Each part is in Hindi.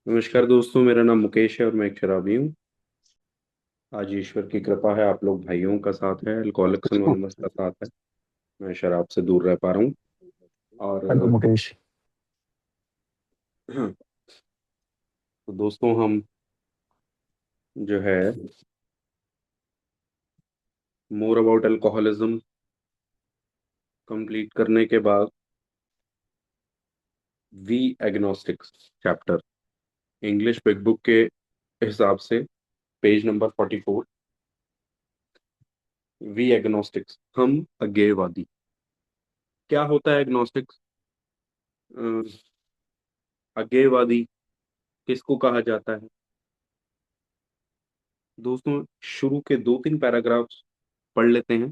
नमस्कार दोस्तों, मेरा नाम मुकेश है और मैं एक शराबी हूँ। आज ईश्वर की कृपा है, आप लोग भाइयों का साथ है, अल्कोहलिक्स एनोनिमस का साथ है। मैं शराब से दूर रह पा रहा हूँ। और हेलो मुकेश। तो दोस्तों, हम जो है मोर अबाउट अल्कोहलिज्म कंप्लीट करने के बाद we agnostics chapter English big book के हिसाब से पेज नंबर 44। वी एग्नोस्टिक्स, हम अज्ञेयवादी। क्या होता है एग्नोस्टिक्स? अज्ञेयवादी किसको कहा जाता है? दोस्तों, शुरू के दो तीन पैराग्राफ्स पढ़ लेते हैं,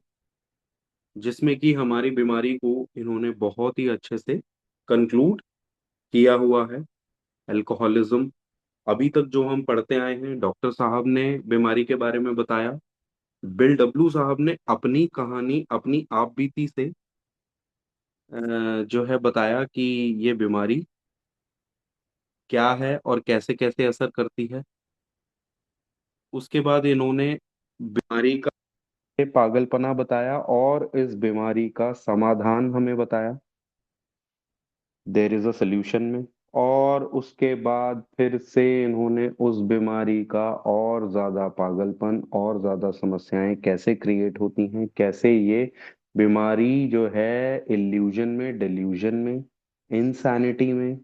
जिसमें कि हमारी बीमारी को इन्होंने बहुत ही अच्छे से कंक्लूड किया हुआ है। अल्कोहलिज्म, अभी तक जो हम पढ़ते आए हैं, डॉक्टर साहब ने बीमारी के बारे में बताया। बिल डब्लू साहब ने अपनी कहानी, अपनी आप बीती से जो है बताया कि ये बीमारी क्या है और कैसे कैसे असर करती है। उसके बाद इन्होंने बीमारी का पागलपना बताया और इस बीमारी का समाधान हमें बताया। देर इज अ सोल्यूशन में। और उसके बाद फिर से इन्होंने उस बीमारी का और ज्यादा पागलपन और ज्यादा समस्याएं कैसे क्रिएट होती हैं, कैसे ये बीमारी जो है इल्यूजन में, डिल्यूजन में, इंसैनिटी में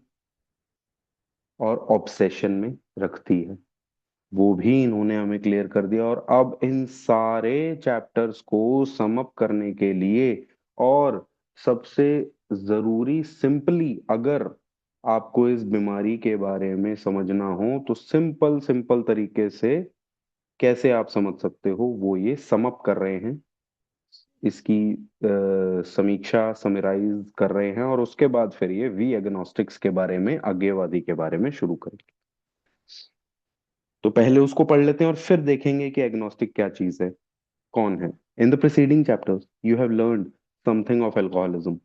और ऑब्सेशन में रखती है, वो भी इन्होंने हमें क्लियर कर दिया। और अब इन सारे चैप्टर्स को सम अप करने के लिए और सबसे जरूरी, सिंपली अगर आपको इस बीमारी के बारे में समझना हो तो सिंपल सिंपल तरीके से कैसे आप समझ सकते हो, वो ये सम अप कर रहे हैं। इसकी समीक्षा, समराइज कर रहे हैं, और उसके बाद फिर ये वी एग्नोस्टिक्स के बारे में, अज्ञेयवादी के बारे में शुरू करेंगे। तो पहले उसको पढ़ लेते हैं और फिर देखेंगे कि एग्नोस्टिक क्या चीज है, कौन है। In the preceding chapters you have learned something of alcoholism.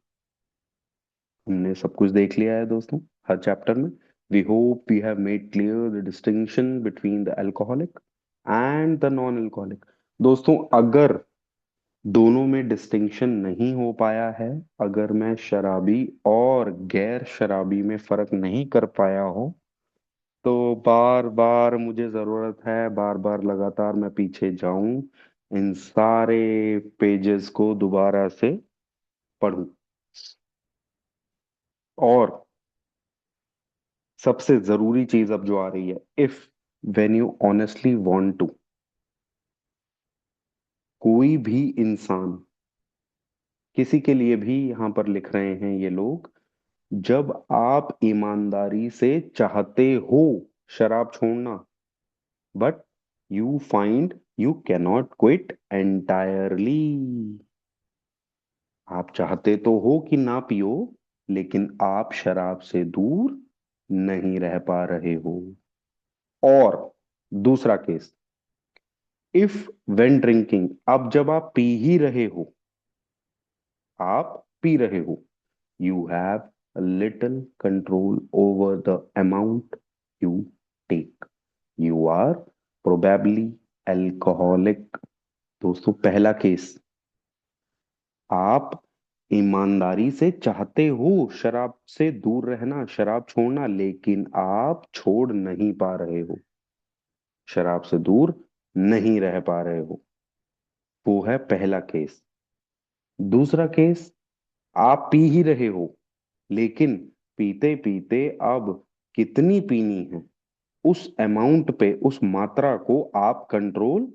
हमने सब कुछ देख लिया है दोस्तों, हर चैप्टर में। We hope we have made clear the distinction between the alcoholic and the non alcoholic. दोस्तों, अगर दोनों में डिस्टिंक्शन नहीं हो पाया है, अगर मैं शराबी और गैर शराबी में फर्क नहीं कर पाया हूं, तो बार बार मुझे जरूरत है, बार बार लगातार मैं पीछे जाऊं, इन सारे पेजेस को दोबारा से पढूं। और सबसे जरूरी चीज अब जो आ रही है, if when you honestly want to, कोई भी इंसान, किसी के लिए भी यहां पर लिख रहे हैं ये लोग, जब आप ईमानदारी से चाहते हो शराब छोड़ना, but you find you cannot quit entirely. आप चाहते तो हो कि ना पियो, लेकिन आप शराब से दूर नहीं रह पा रहे हो। और दूसरा केस, इफ वेन ड्रिंकिंग, अब जब आप पी ही रहे हो, आप पी रहे हो, you have little control over the amount you take, you are probably alcoholic. दोस्तों, पहला केस, आप ईमानदारी से चाहते हो शराब से दूर रहना, शराब छोड़ना, लेकिन आप छोड़ नहीं पा रहे हो, शराब से दूर नहीं रह पा रहे हो। वो है पहला केस। दूसरा केस, आप पी ही रहे हो, लेकिन पीते पीते अब कितनी पीनी है, उस अमाउंट पे, उस मात्रा को आप कंट्रोल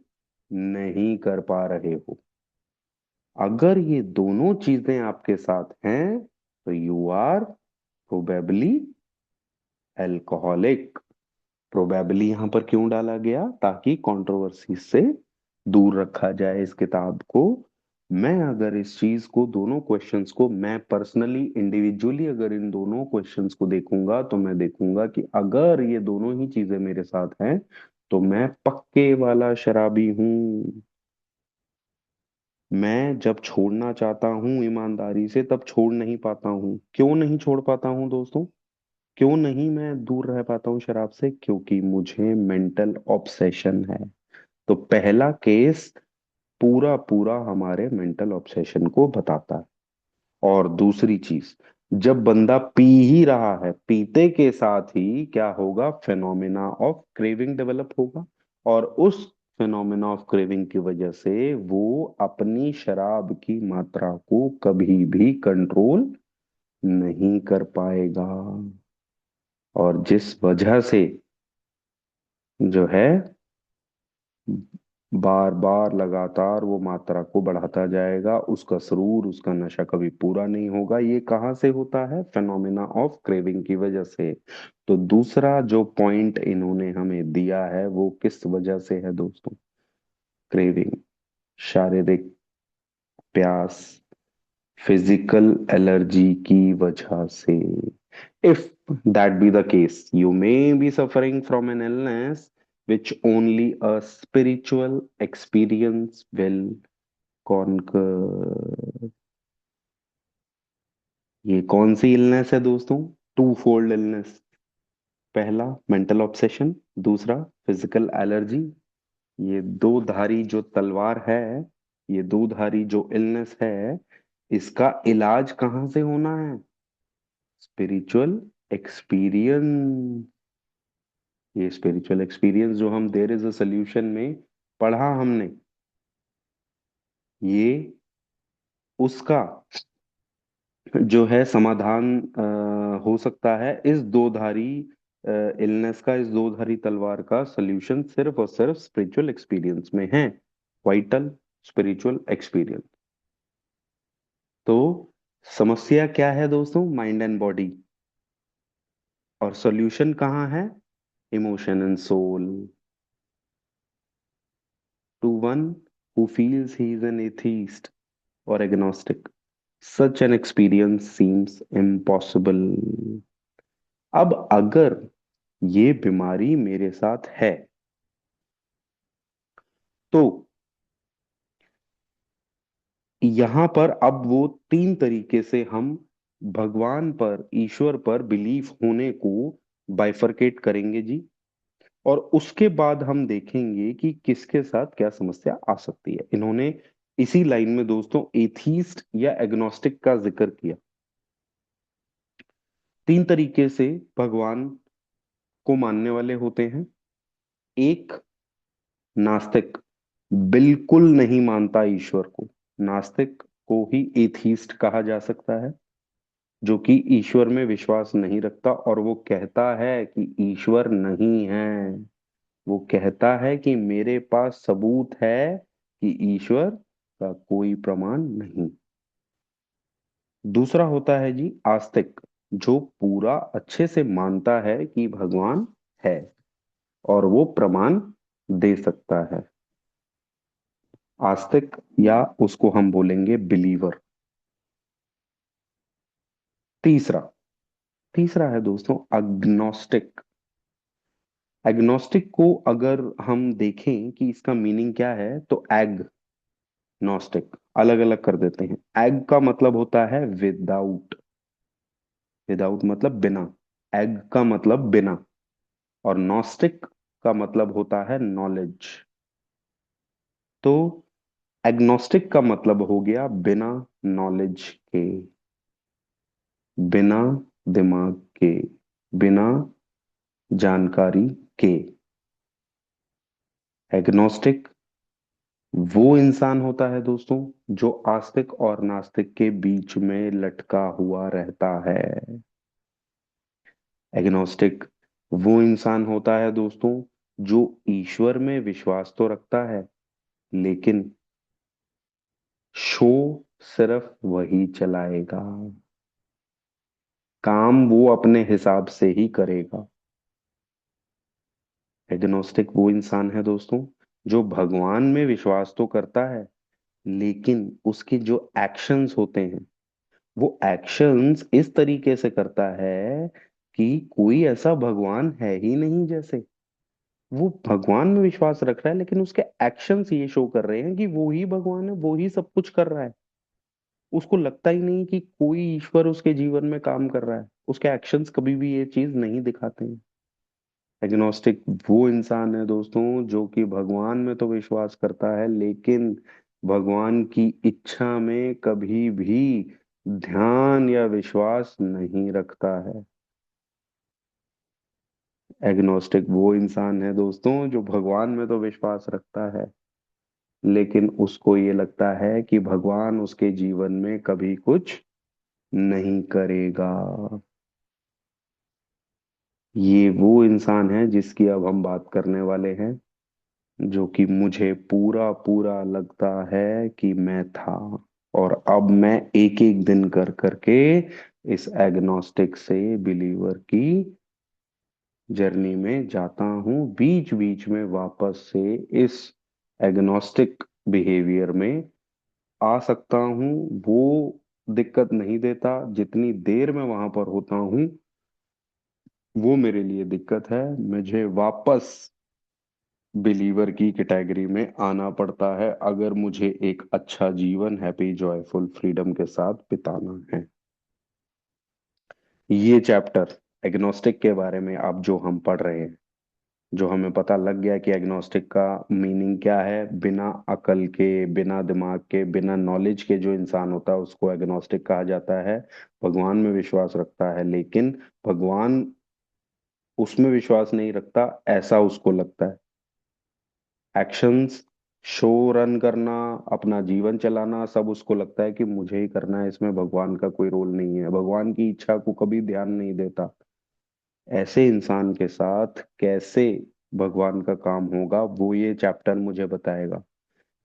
नहीं कर पा रहे हो। अगर ये दोनों चीजें आपके साथ हैं, तो you are probably alcoholic. Probably यहां पर क्यों डाला गया? ताकि कंट्रोवर्सी से दूर रखा जाए इस किताब को। मैं अगर इस चीज को, दोनों क्वेश्चंस को, मैं पर्सनली, इंडिविजुअली अगर इन दोनों क्वेश्चंस को देखूंगा, तो मैं देखूंगा कि अगर ये दोनों ही चीजें मेरे साथ हैं, तो मैं पक्के वाला शराबी हूं। मैं जब छोड़ना चाहता हूं ईमानदारी से, तब छोड़ नहीं पाता हूं। क्यों नहीं छोड़ पाता हूं दोस्तों? क्यों नहीं मैं दूर रह पाता हूँ शराब से? क्योंकि मुझे मेंटल ऑब्सेशन है। तो पहला केस पूरा पूरा हमारे मेंटल ऑब्सेशन को बताता है। और दूसरी चीज, जब बंदा पी ही रहा है, पीते के साथ ही क्या होगा? फेनोमेना ऑफ क्रेविंग डेवलप होगा। और उस फेनोमेना ऑफ क्रेविंग की वजह से वो अपनी शराब की मात्रा को कभी भी कंट्रोल नहीं कर पाएगा। और जिस वजह से जो है बार बार लगातार वो मात्रा को बढ़ाता जाएगा, उसका सुरूर, उसका नशा कभी पूरा नहीं होगा। ये कहाँ से होता है? फेनोमेना ऑफ क्रेविंग की वजह से। तो दूसरा जो पॉइंट इन्होंने हमें दिया है वो किस वजह से है दोस्तों? क्रेविंग, शारीरिक प्यास, फिजिकल एलर्जी की वजह से। If that be the case, you may be suffering from an illness which only a spiritual experience will conquer. ये कौन सी इलनेस है दोस्तों? Two fold illness. पहला मेंटल ऑब्सेशन, दूसरा फिजिकल एलर्जी। ये दो धारी जो तलवार है, ये दो धारी जो इलनेस है, इसका इलाज कहाँ से होना है? Spiritual experience. ये स्पिरिचुअल एक्सपीरियंस जो हम देयर इज अ सोल्यूशन में पढ़ा हमने, ये उसका जो है समाधान हो सकता है। इस दो धारी इलनेस का, इस दो धारी तलवार का सॉल्यूशन सिर्फ और सिर्फ स्पिरिचुअल एक्सपीरियंस में है। Vital spiritual experience. तो समस्या क्या है दोस्तों? Mind and body. और सॉल्यूशन कहाँ है? Emotion and soul. To one who feels he is an atheist or agnostic, such an experience seems impossible. अब अगर ये बीमारी मेरे साथ है, तो यहां पर अब वो तीन तरीके से हम भगवान पर, ईश्वर पर बिलीफ होने को बाइफरकेट करेंगे जी। और उसके बाद हम देखेंगे कि किसके साथ क्या समस्या आ सकती है। इन्होंने इसी लाइन में दोस्तों एथीस्ट या एग्नोस्टिक का जिक्र किया। तीन तरीके से भगवान को मानने वाले होते हैं। एक, नास्तिक, बिल्कुल नहीं मानता ईश्वर को। नास्तिक को ही एथीस्ट कहा जा सकता है, जो कि ईश्वर में विश्वास नहीं रखता और वो कहता है कि ईश्वर नहीं है। वो कहता है कि मेरे पास सबूत है कि ईश्वर का कोई प्रमाण नहीं। दूसरा होता है जी आस्तिक, जो पूरा अच्छे से मानता है कि भगवान है और वो प्रमाण दे सकता है। आस्तिक, या उसको हम बोलेंगे बिलीवर। तीसरा, तीसरा है दोस्तों अग्नोस्टिक। एग्नोस्टिक को अगर हम देखें कि इसका मीनिंग क्या है, तो एग नोस्टिक अलग अलग कर देते हैं। एग का मतलब होता है विदाउट, विदाउट मतलब बिना। एग का मतलब बिना। और नोस्टिक का मतलब होता है नॉलेज। तो एग्नोस्टिक का मतलब हो गया बिना नॉलेज के, बिना दिमाग के, बिना जानकारी के। एग्नोस्टिक वो इंसान होता है दोस्तों जो आस्तिक और नास्तिक के बीच में लटका हुआ रहता है। एग्नोस्टिक वो इंसान होता है दोस्तों जो ईश्वर में विश्वास तो रखता है, लेकिन शो सिर्फ वही चलाएगा, काम वो अपने हिसाब से ही करेगा। एग्नोस्टिक वो इंसान है दोस्तों जो भगवान में विश्वास तो करता है, लेकिन उसके जो एक्शंस होते हैं, वो एक्शंस इस तरीके से करता है कि कोई ऐसा भगवान है ही नहीं जैसे। वो भगवान में विश्वास रख रहा है, लेकिन उसके एक्शंस ये शो कर रहे हैं कि वो ही भगवान है, वो ही सब कुछ कर रहा है। उसको लगता ही नहीं कि कोई ईश्वर उसके जीवन में काम कर रहा है। उसके एक्शंस कभी भी ये चीज नहीं दिखाते हैं। एग्नोस्टिक वो इंसान है दोस्तों जो कि भगवान में तो विश्वास करता है, लेकिन भगवान की इच्छा में कभी भी ध्यान या विश्वास नहीं रखता है। एग्नोस्टिक वो इंसान है दोस्तों जो भगवान में तो विश्वास रखता है, लेकिन उसको ये लगता है कि भगवान उसके जीवन में कभी कुछ नहीं करेगा। ये वो इंसान है जिसकी अब हम बात करने वाले हैं, जो कि मुझे पूरा पूरा लगता है कि मैं था। और अब मैं एक एक दिन कर करके इस एग्नोस्टिक से बिलीवर की जर्नी में जाता हूँ, बीच बीच में वापस से इस एग्नोस्टिक बिहेवियर में आ सकता हूँ। वो दिक्कत नहीं देता, जितनी देर मैं वहां पर होता हूँ वो मेरे लिए दिक्कत है। मुझे वापस बिलीवर की कैटेगरी में आना पड़ता है अगर मुझे एक अच्छा जीवन हैप्पी जॉयफुल फ्रीडम के साथ बिताना है। ये चैप्टर एग्नोस्टिक के बारे में अब जो हम पढ़ रहे हैं, जो हमें पता लग गया कि एग्नोस्टिक का मीनिंग क्या है, बिना अकल के, बिना दिमाग के, बिना नॉलेज के जो इंसान होता है उसको एग्नोस्टिक कहा जाता है। भगवान में विश्वास रखता है लेकिन भगवान उसमें विश्वास नहीं रखता ऐसा उसको लगता है। एक्शंस, शो रन करना, अपना जीवन चलाना, सब उसको लगता है कि मुझे ही करना है, इसमें भगवान का कोई रोल नहीं है, भगवान की इच्छा को कभी ध्यान नहीं देता। ऐसे इंसान के साथ कैसे भगवान का काम होगा वो ये चैप्टर मुझे बताएगा।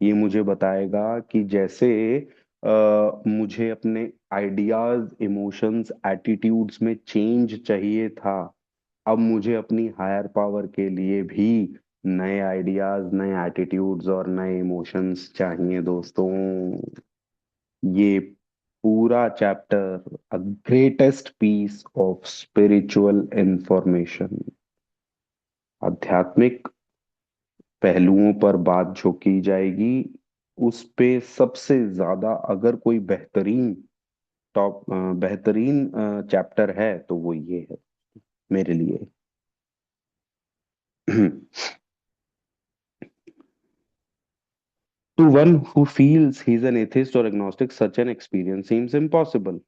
ये मुझे बताएगा कि जैसे मुझे अपने आइडियाज, इमोशंस, एटीट्यूड्स में चेंज चाहिए था, अब मुझे अपनी हायर पावर के लिए भी नए आइडियाज, नए एटीट्यूड्स और नए इमोशंस चाहिए दोस्तों। ये पूरा chapter a greatest piece of spiritual information, आध्यात्मिक पहलुओं पर बात जो की जाएगी उस पे सबसे ज्यादा अगर कोई बेहतरीन बेहतरीन चैप्टर है तो वो ये है मेरे लिए। To one who feels he's an atheist or agnostic, such an experience seems impossible.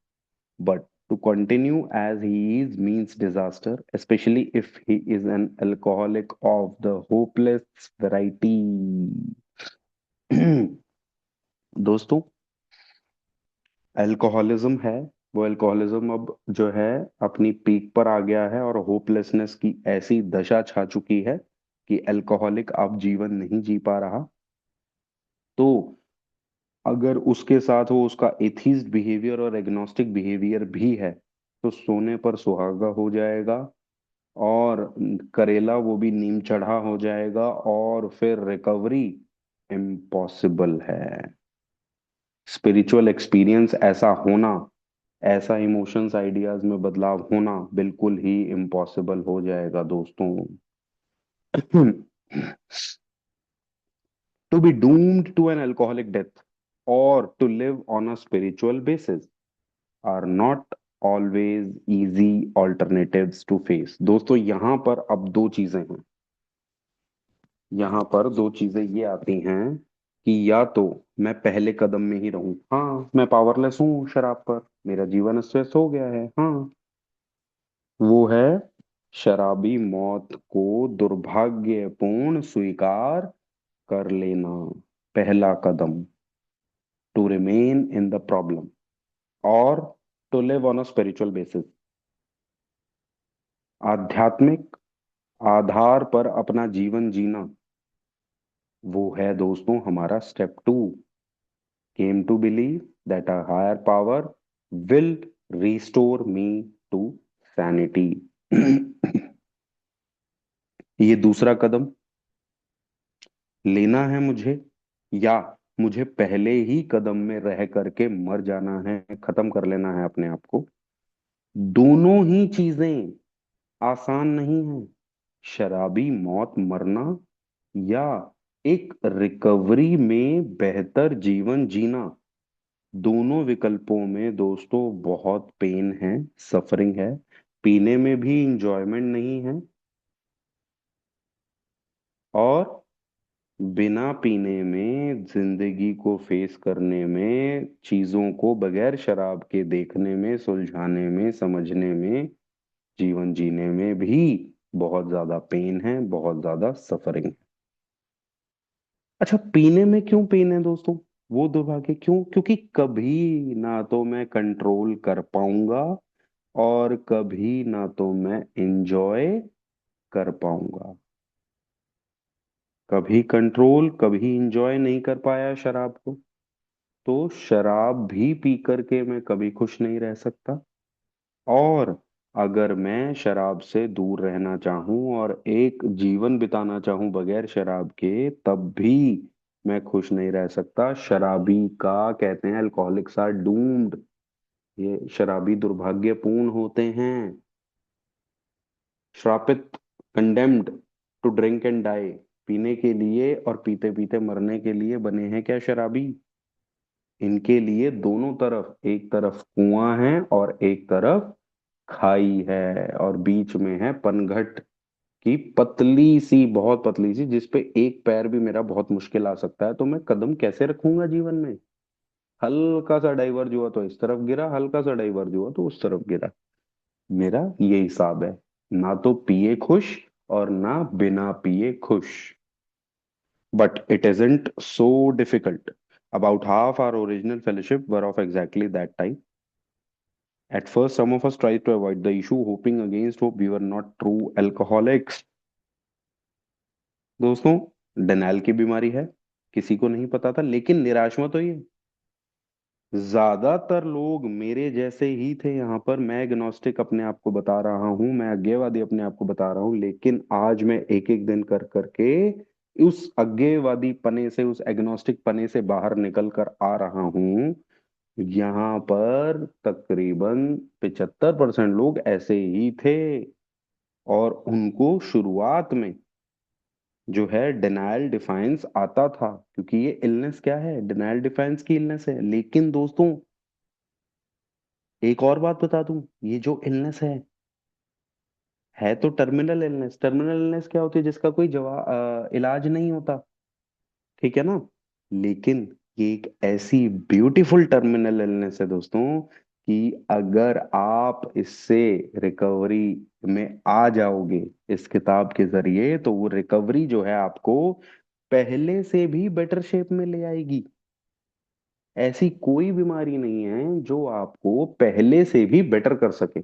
But to continue as he is means disaster, especially if he is an alcoholic of the hopeless variety. दोस्तों, अल्कोहलिज्म है, वो अल्कोहलिज्म अब जो है अपनी पीक पर आ गया है और होपलेसनेस की ऐसी दशा छा चुकी है कि अल्कोहलिक अब जीवन नहीं जी पा रहा। तो अगर उसके साथ वो उसका एथीस्ट बिहेवियर और एग्नोस्टिक बिहेवियर भी है तो सोने पर सुहागा हो जाएगा, और करेला वो भी नीम चढ़ा हो जाएगा, और फिर रिकवरी इम्पॉसिबल है। स्पिरिचुअल एक्सपीरियंस ऐसा होना, ऐसा इमोशंस, आइडियाज में बदलाव होना बिल्कुल ही इम्पॉसिबल हो जाएगा दोस्तों। To be doomed to an alcoholic death or to live on a spiritual basis are not always easy alternatives to face। दोस्तों यहाँ पर अब दो चीजें हैं, यहाँ पर दो चीजें ये आती हैं कि या तो मैं पहले कदम में ही रहूं, हाँ मैं पावरलेस हूँ शराब पर, मेरा जीवन अस्त हो गया है, हाँ, वो है शराबी मौत को दुर्भाग्यपूर्ण स्वीकार कर लेना, पहला कदम। To remain in the problem और to live on a spiritual basis, आध्यात्मिक आधार पर अपना जीवन जीना, वो है दोस्तों हमारा step two. Came to believe that a higher power will restore me to sanity. ये दूसरा कदम लेना है मुझे, या मुझे पहले ही कदम में रह करके मर जाना है, खत्म कर लेना है अपने आप को। दोनों ही चीजें आसान नहीं है। शराबी मौत मरना या एक रिकवरी में बेहतर जीवन जीना, दोनों विकल्पों में दोस्तों बहुत पेन है, सफरिंग है। पीने में भी इंजॉयमेंट नहीं है, और बिना पीने में जिंदगी को फेस करने में, चीजों को बगैर शराब के देखने में, सुलझाने में, समझने में, जीवन जीने में भी बहुत ज्यादा पेन है, बहुत ज्यादा सफरिंग है। अच्छा, पीने में क्यों पेन है दोस्तों? वो दुर्भाग्य क्यों? क्योंकि कभी ना तो मैं कंट्रोल कर पाऊंगा, और कभी ना तो मैं इंजॉय कर पाऊंगा। कभी कंट्रोल, कभी इंजॉय नहीं कर पाया शराब को, तो शराब भी पी करके मैं कभी खुश नहीं रह सकता। और अगर मैं शराब से दूर रहना चाहूं और एक जीवन बिताना चाहूं बगैर शराब के, तब भी मैं खुश नहीं रह सकता। शराबी का कहते हैं अल्कोहलिक्स आर डूम्ड, ये शराबी दुर्भाग्यपूर्ण होते हैं, श्रापित, condemned to drink and die. पीने के लिए और पीते पीते मरने के लिए बने हैं क्या शराबी? इनके लिए दोनों तरफ, एक तरफ कुआं है और एक तरफ खाई है, और बीच में है पनघट की पतली सी, बहुत पतली सी, जिसपे एक पैर भी मेरा बहुत मुश्किल आ सकता है। तो मैं कदम कैसे रखूंगा जीवन में? हल्का सा डाइवर्ज हुआ तो इस तरफ गिरा, हल्का सा डाइवर्ज हुआ तो उस तरफ गिरा। मेरा ये हिसाब है, ना तो पिए खुश और ना बिना पिए खुश। But it isn't so difficult. About half our original fellowship were of exactly that type. At first, some of us tried to avoid the issue, hoping against hope we were not true alcoholics. दोस्तों, डिनाइल की बीमारी है, किसी को नहीं पता था, लेकिन निराश मत होइए। ज्यादातर लोग मेरे जैसे ही थे यहाँ पर। मैं एग्नोस्टिक अपने आप को बता रहा हूँ, मैं अज्ञेयवादी अपने आप को बता रहा हूँ, लेकिन आज मैं एक एक दिन कर करके उस अज्ञेयवादी पने से, उस एग्नोस्टिक पने से बाहर निकल कर आ रहा हूँ। यहाँ पर तकरीबन 75% लोग ऐसे ही थे, और उनको शुरुआत में जो है डिनायल डिफाइंस आता था, क्योंकि ये इलनेस क्या है, डिनायल डिफाइंस की इलनेस है। लेकिन दोस्तों, एक और बात बता दूं, ये जो इलनेस है तो टर्मिनल इलनेस। टर्मिनल इलनेस क्या होती है? जिसका कोई इलाज नहीं होता, ठीक है ना? लेकिन ये एक ऐसी ब्यूटीफुल टर्मिनल इलनेस है दोस्तों, कि अगर आप इससे रिकवरी में आ जाओगे इस किताब के जरिए, तो वो रिकवरी जो है आपको पहले से भी बेटर शेप में ले आएगी। ऐसी कोई बीमारी नहीं है जो आपको पहले से भी बेटर कर सके।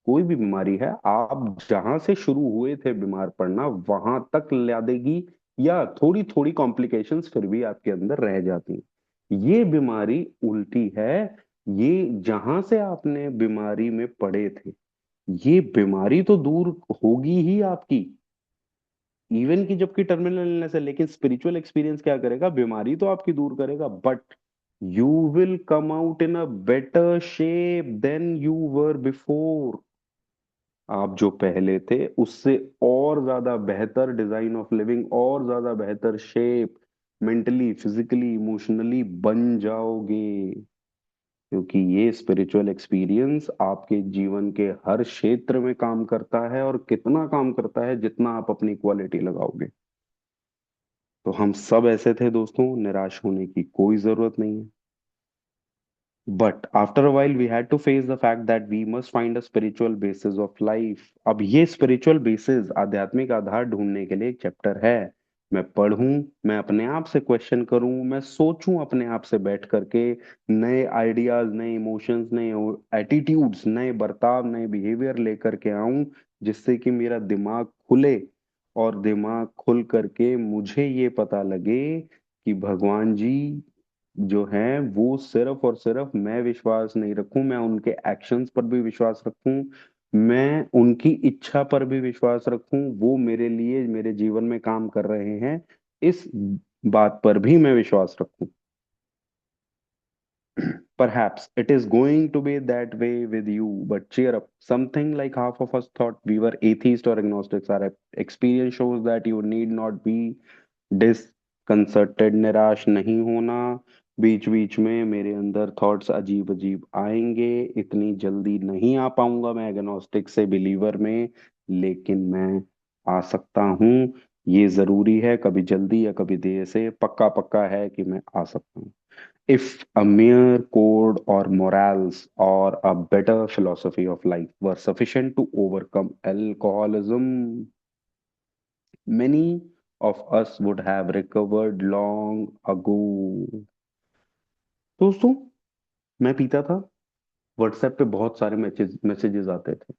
कोई भी बीमारी है, आप जहां से शुरू हुए थे बीमार पड़ना, वहां तक ला देगी, या थोड़ी थोड़ी कॉम्प्लिकेशंस फिर भी आपके अंदर रह जाती हैं। ये बीमारी उल्टी है। ये जहां से आपने बीमारी में पड़े थे, ये बीमारी तो दूर होगी ही आपकी, इवन की जबकि टर्मिनल इलनेस है। लेकिन स्पिरिचुअल एक्सपीरियंस क्या करेगा? बीमारी तो आपकी दूर करेगा, but you will come out in a better shape than you were before. आप जो पहले थे उससे और ज्यादा बेहतर डिजाइन ऑफ लिविंग, और ज्यादा बेहतर शेप, मेंटली, फिजिकली, इमोशनली बन जाओगे। क्योंकि ये स्पिरिचुअल एक्सपीरियंस आपके जीवन के हर क्षेत्र में काम करता है, और कितना काम करता है, जितना आप अपनी क्वालिटी लगाओगे। तो हम सब ऐसे थे दोस्तों, निराश होने की कोई जरूरत नहीं है। But after a while we had to face the fact that we must find a spiritual basis of life. अब ये spiritual basis, आध्यात्मिक आधार ढूंढने के लिए एक चैप्टर है। मैं पढ़ूं, मैं अपने आप से क्वेश्चन करूं, मैं सोचूं अपने आप से बैठ करके, नए आइडियाज, नए इमोशंस, नए एटीट्यूड्स, नए बर्ताव, नए बिहेवियर लेकर के आऊं, जिससे कि मेरा दिमाग खुले, और दिमाग खुल करके मुझे ये पता लगे कि भगवान जी जो है वो सिर्फ और सिर्फ, मैं विश्वास नहीं रखूं, मैं उनके एक्शंस पर भी विश्वास रखूं, मैं उनकी इच्छा पर भी विश्वास रखूं, वो मेरे लिए, मेरे जीवन में काम कर रहे हैं, इस बात पर भी मैं विश्वास रखूं। Perhaps it is going to be that way with you, but cheer up. Something like half of us thought we were atheists or agnostics. Our experience shows that you need not be disconcerted, निराश नहीं होना। बीच बीच में मेरे अंदर थॉट्स अजीब अजीब आएंगे, इतनी जल्दी नहीं आ पाऊंगा मैं एग्नोस्टिक से बिलीवर में, लेकिन मैं आ सकता हूँ। ये जरूरी है, कभी जल्दी या कभी देर से पक्का पक्का है कि मैं आ सकता हूँ। If a mere code or morals or a better philosophy of life were sufficient to overcome alcoholism, many of us would have recovered long ago. दोस्तों, मैं पीता था, व्हाट्सएप पे बहुत सारे मैसेजेस आते थे,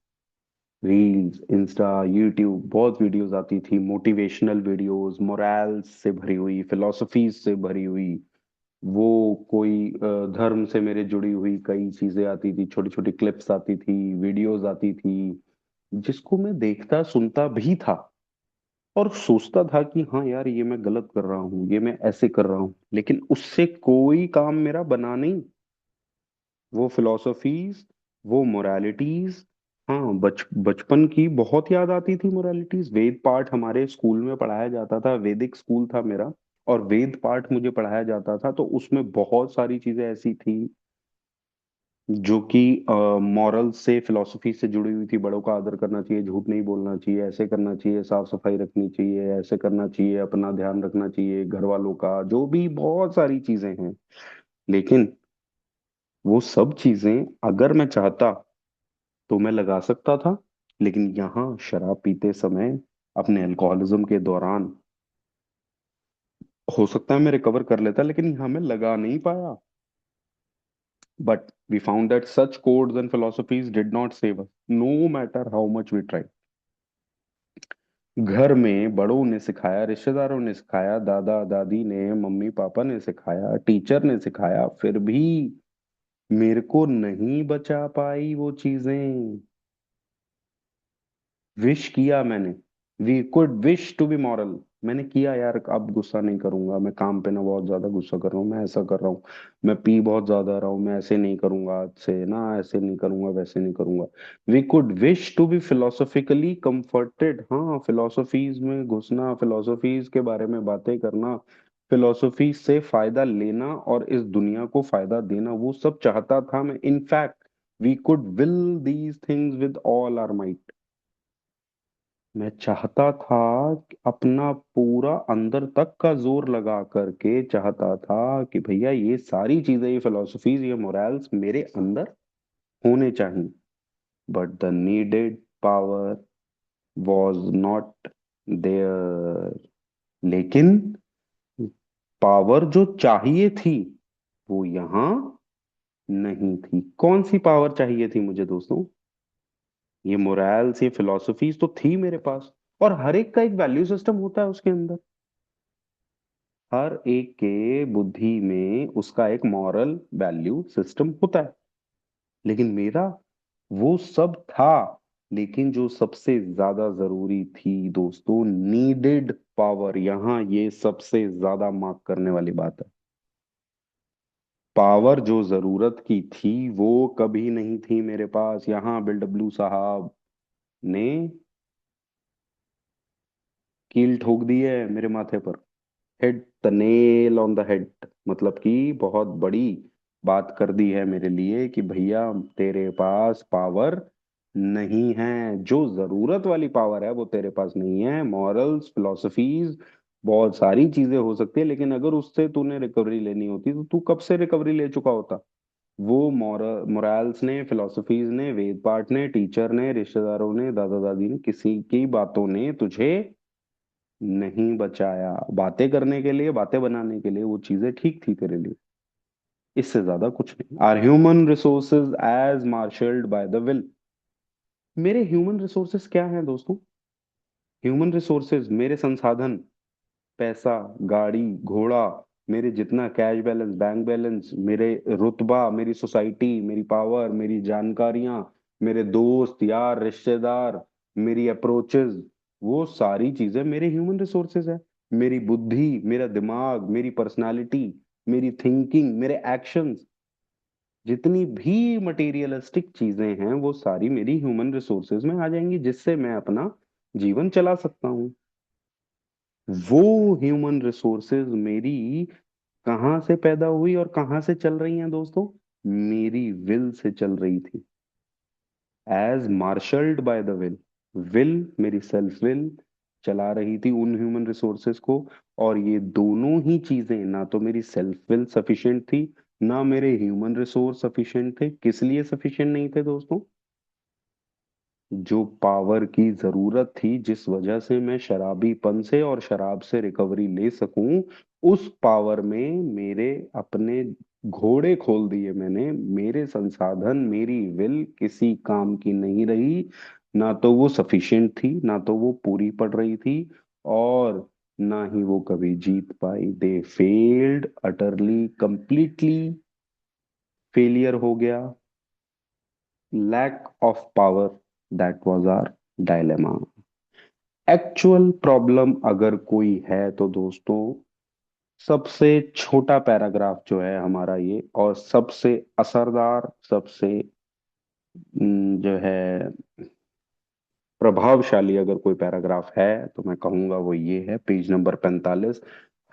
रील्स, इंस्टा, यूट्यूब, बहुत वीडियोस आती थी, मोटिवेशनल वीडियोस, मोरल्स से भरी हुई, फिलोसफीज से भरी हुई। वो कोई धर्म से मेरे जुड़ी हुई कई चीजें आती थी, छोटी छोटी क्लिप्स आती थी, वीडियोस आती थी, जिसको मैं देखता सुनता भी था और सोचता था कि हाँ यार, ये मैं गलत कर रहा हूँ, ये मैं ऐसे कर रहा हूँ, लेकिन उससे कोई काम मेरा बना नहीं। वो फिलोसफीज, वो मोरालिटीज, हाँ, बचपन की बहुत याद आती थी मोरालिटीज। वेद पाठ हमारे स्कूल में पढ़ाया जाता था, वैदिक स्कूल था मेरा, और वेद पाठ मुझे पढ़ाया जाता था, तो उसमें बहुत सारी चीजें ऐसी थी जो कि मॉरल से, फिलोसफी से जुड़ी हुई थी। बड़ों का आदर करना चाहिए, झूठ नहीं बोलना चाहिए, ऐसे करना चाहिए, साफ सफाई रखनी चाहिए, ऐसे करना चाहिए, अपना ध्यान रखना चाहिए, घर वालों का, जो भी बहुत सारी चीजें हैं। लेकिन वो सब चीजें अगर मैं चाहता तो मैं लगा सकता था, लेकिन यहाँ शराब पीते समय, अपने अल्कोहलिज्म के दौरान, हो सकता है मैं रिकवर कर लेता, लेकिन यहाँ मैं लगा नहीं पाया। But we found that such codes and philosophies did not save us, no matter how much we tried. घर में बड़ों ने सिखाया, रिश्तेदारों ने सिखाया, दादा दादी ने, मम्मी पापा ने सिखाया, टीचर ने सिखाया, फिर भी मेरे को नहीं बचा पाई वो चीजें। विश किया मैंने, we could wish to be moral, मैंने किया यार, अब गुस्सा नहीं करूंगा, मैं काम पे ना बहुत ज्यादा गुस्सा कर रहा हूँ, मैं ऐसा कर रहा हूँ, मैं पी बहुत ज्यादा रहा हूँ, मैं ऐसे नहीं करूंगा आज से ना, ऐसे नहीं करूंगा, वैसे नहीं करूंगा। We could wish to be philosophically comforted, हाँ, फिलोसफीज में घुसना, फिलोसफीज के बारे में बातें करना, फिलोसफी से फायदा लेना और इस दुनिया को फायदा देना, वो सब चाहता था मैं। In fact we could will these things with all our might. मैं चाहता था कि अपना पूरा अंदर तक का जोर लगा करके चाहता था कि भैया ये सारी चीजें, ये फिलोसफीज, ये मोरल्स मेरे अंदर होने चाहिए। But the needed power was not there. लेकिन पावर जो चाहिए थी वो यहाँ नहीं थी। कौन सी पावर चाहिए थी मुझे दोस्तों? ये मोरल्स, ये फिलोसफीज तो थी मेरे पास, और हर एक का एक वैल्यू सिस्टम होता है उसके अंदर। हर एक के बुद्धि में उसका एक मॉरल वैल्यू सिस्टम होता है। लेकिन मेरा वो सब था, लेकिन जो सबसे ज्यादा जरूरी थी दोस्तों, नीडेड पावर, यहाँ ये सबसे ज्यादा मार्क करने वाली बात है। पावर जो जरूरत की थी वो कभी नहीं थी मेरे पास। यहाँ बिल डब्ल्यू साहब ने कील ठोक दी है मेरे माथे पर। Hit the nail on the head, मतलब कि बहुत बड़ी बात कर दी है मेरे लिए कि भैया तेरे पास पावर नहीं है, जो जरूरत वाली पावर है वो तेरे पास नहीं है। मॉरल्स, फिलोसफीज, बहुत सारी चीजें हो सकती है, लेकिन अगर उससे तूने रिकवरी लेनी होती तो तू कब से रिकवरी ले चुका होता। वो मोरल्स ने, फिलोसफीज ने, वेद पाठ ने, टीचर ने, रिश्तेदारों ने, दादा दादी ने, किसी की बातों ने तुझे नहीं बचाया। बातें करने के लिए, बातें बनाने के लिए वो चीजें ठीक थी तेरे लिए, इससे ज्यादा कुछ नहीं। Our human resources as marshalled by the will. मेरे ह्यूमन रिसोर्सेज क्या हैं दोस्तों? ह्यूमन रिसोर्सेज, मेरे संसाधन, पैसा, गाड़ी, घोड़ा, मेरे जितना कैश बैलेंस, बैंक बैलेंस, मेरे रुतबा, मेरी सोसाइटी, मेरी पावर, मेरी जानकारियां, मेरे दोस्त यार, रिश्तेदार, मेरी अप्रोचेस, वो सारी चीजें मेरे ह्यूमन रिसोर्सेज है। मेरी बुद्धि, मेरा दिमाग, मेरी पर्सनालिटी, मेरी थिंकिंग, मेरे एक्शंस, जितनी भी मटेरियलिस्टिक चीजें हैं वो सारी मेरी ह्यूमन रिसोर्सेज में आ जाएंगी, जिससे मैं अपना जीवन चला सकता हूँ। वो ह्यूमन रिसोर्सेज मेरी कहाँ से पैदा हुई और कहाँ से चल रही हैं दोस्तों? मेरी विल से चल रही थी। As marshalled by the will. Will, मेरी सेल्फ विल चला रही थी उन ह्यूमन रिसोर्सेज को। और ये दोनों ही चीजें, ना तो मेरी सेल्फ विल सफिशिएंट थी, ना मेरे ह्यूमन रिसोर्स सफिशिएंट थे। किस लिए सफिशिएंट नहीं थे दोस्तों? जो पावर की जरूरत थी, जिस वजह से मैं शराबीपन से और शराब से रिकवरी ले सकूं, उस पावर में मेरे अपने घोड़े खोल दिए मैंने। मेरे संसाधन, मेरी विल किसी काम की नहीं रही। ना तो वो सफिशिएंट थी, ना तो वो पूरी पड़ रही थी, और ना ही वो कभी जीत पाई। They failed utterly, completely failure हो गया। Lack of power, that was our dilemma. Actual problem अगर कोई है तो दोस्तों, सबसे छोटा पैराग्राफ जो है हमारा ये, और सबसे असरदार, सबसे जो है प्रभावशाली अगर कोई पैराग्राफ है, तो मैं कहूंगा वो ये है, पेज नंबर 45।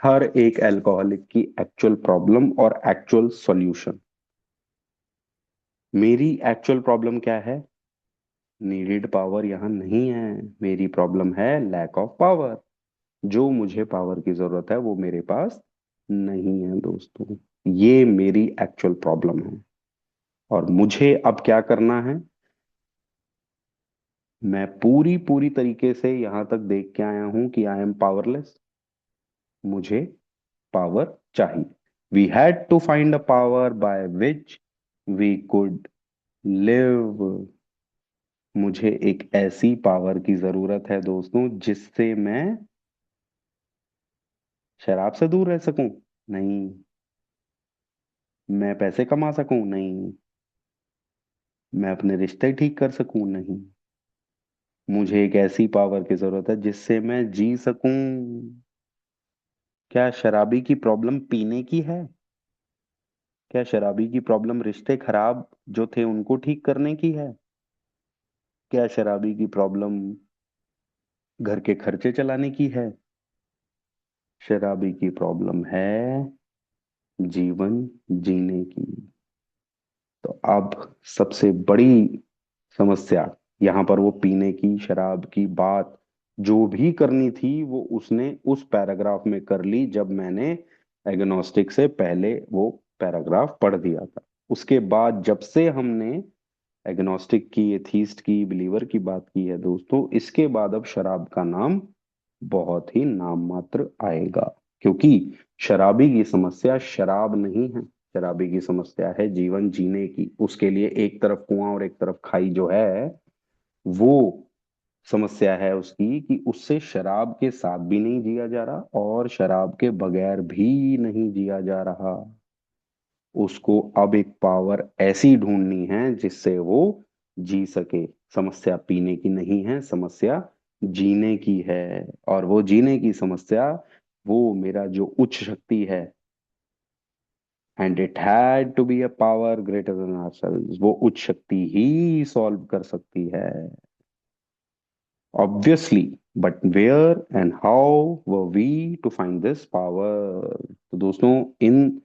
हर एक अल्कोहलिक की एक्चुअल प्रॉब्लम और एक्चुअल सॉल्यूशन। मेरी एक्चुअल प्रॉब्लम क्या है? नीडेड पावर यहाँ नहीं है। मेरी प्रॉब्लम है लैक ऑफ पावर। जो मुझे पावर की जरूरत है वो मेरे पास नहीं है दोस्तों। ये मेरी एक्चुअल प्रॉब्लम है। और मुझे अब क्या करना है? मैं पूरी पूरी तरीके से यहां तक देख के आया हूं कि आई एम पावरलेस। मुझे पावर चाहिए। We had to find a power by which we could live. मुझे एक ऐसी पावर की जरूरत है दोस्तों, जिससे मैं शराब से दूर रह सकूं? नहीं। मैं पैसे कमा सकूं? नहीं। मैं अपने रिश्ते ठीक कर सकूं? नहीं। मुझे एक ऐसी पावर की जरूरत है जिससे मैं जी सकूं। क्या शराबी की प्रॉब्लम पीने की है? क्या शराबी की प्रॉब्लम रिश्ते खराब जो थे उनको ठीक करने की है? क्या शराबी की प्रॉब्लम घर के खर्चे चलाने की है? शराबी की प्रॉब्लम है जीवन जीने की। तो अब सबसे बड़ी समस्या यहाँ पर, वो पीने की, शराब की बात जो भी करनी थी वो उसने उस पैराग्राफ में कर ली, जब मैंने एग्नोस्टिक से पहले वो पैराग्राफ पढ़ दिया था। उसके बाद जब से हमने एग्नोस्टिक की, एथीस्ट की, बिलीवर की बात की है दोस्तों, इसके बाद अब शराब का नाम बहुत ही नाम मात्र आएगा। क्योंकि शराबी की समस्या शराब नहीं है। शराबी की समस्या है जीवन जीने की। उसके लिए एक तरफ कुआं और एक तरफ खाई जो है, वो समस्या है उसकी, कि उससे शराब के साथ भी नहीं जिया जा रहा और शराब के बगैर भी नहीं जिया जा रहा। उसको अब एक पावर ऐसी ढूंढनी है जिससे वो जी सके। समस्या पीने की नहीं है, समस्या जीने की है। और वो जीने की समस्या, वो मेरा जो उच्च शक्ति है, and it had to be a power greater than ourselves, वो उच्च शक्ति ही सॉल्व कर सकती है। Obviously. But where and how were we to find this power? तो दोस्तों, इन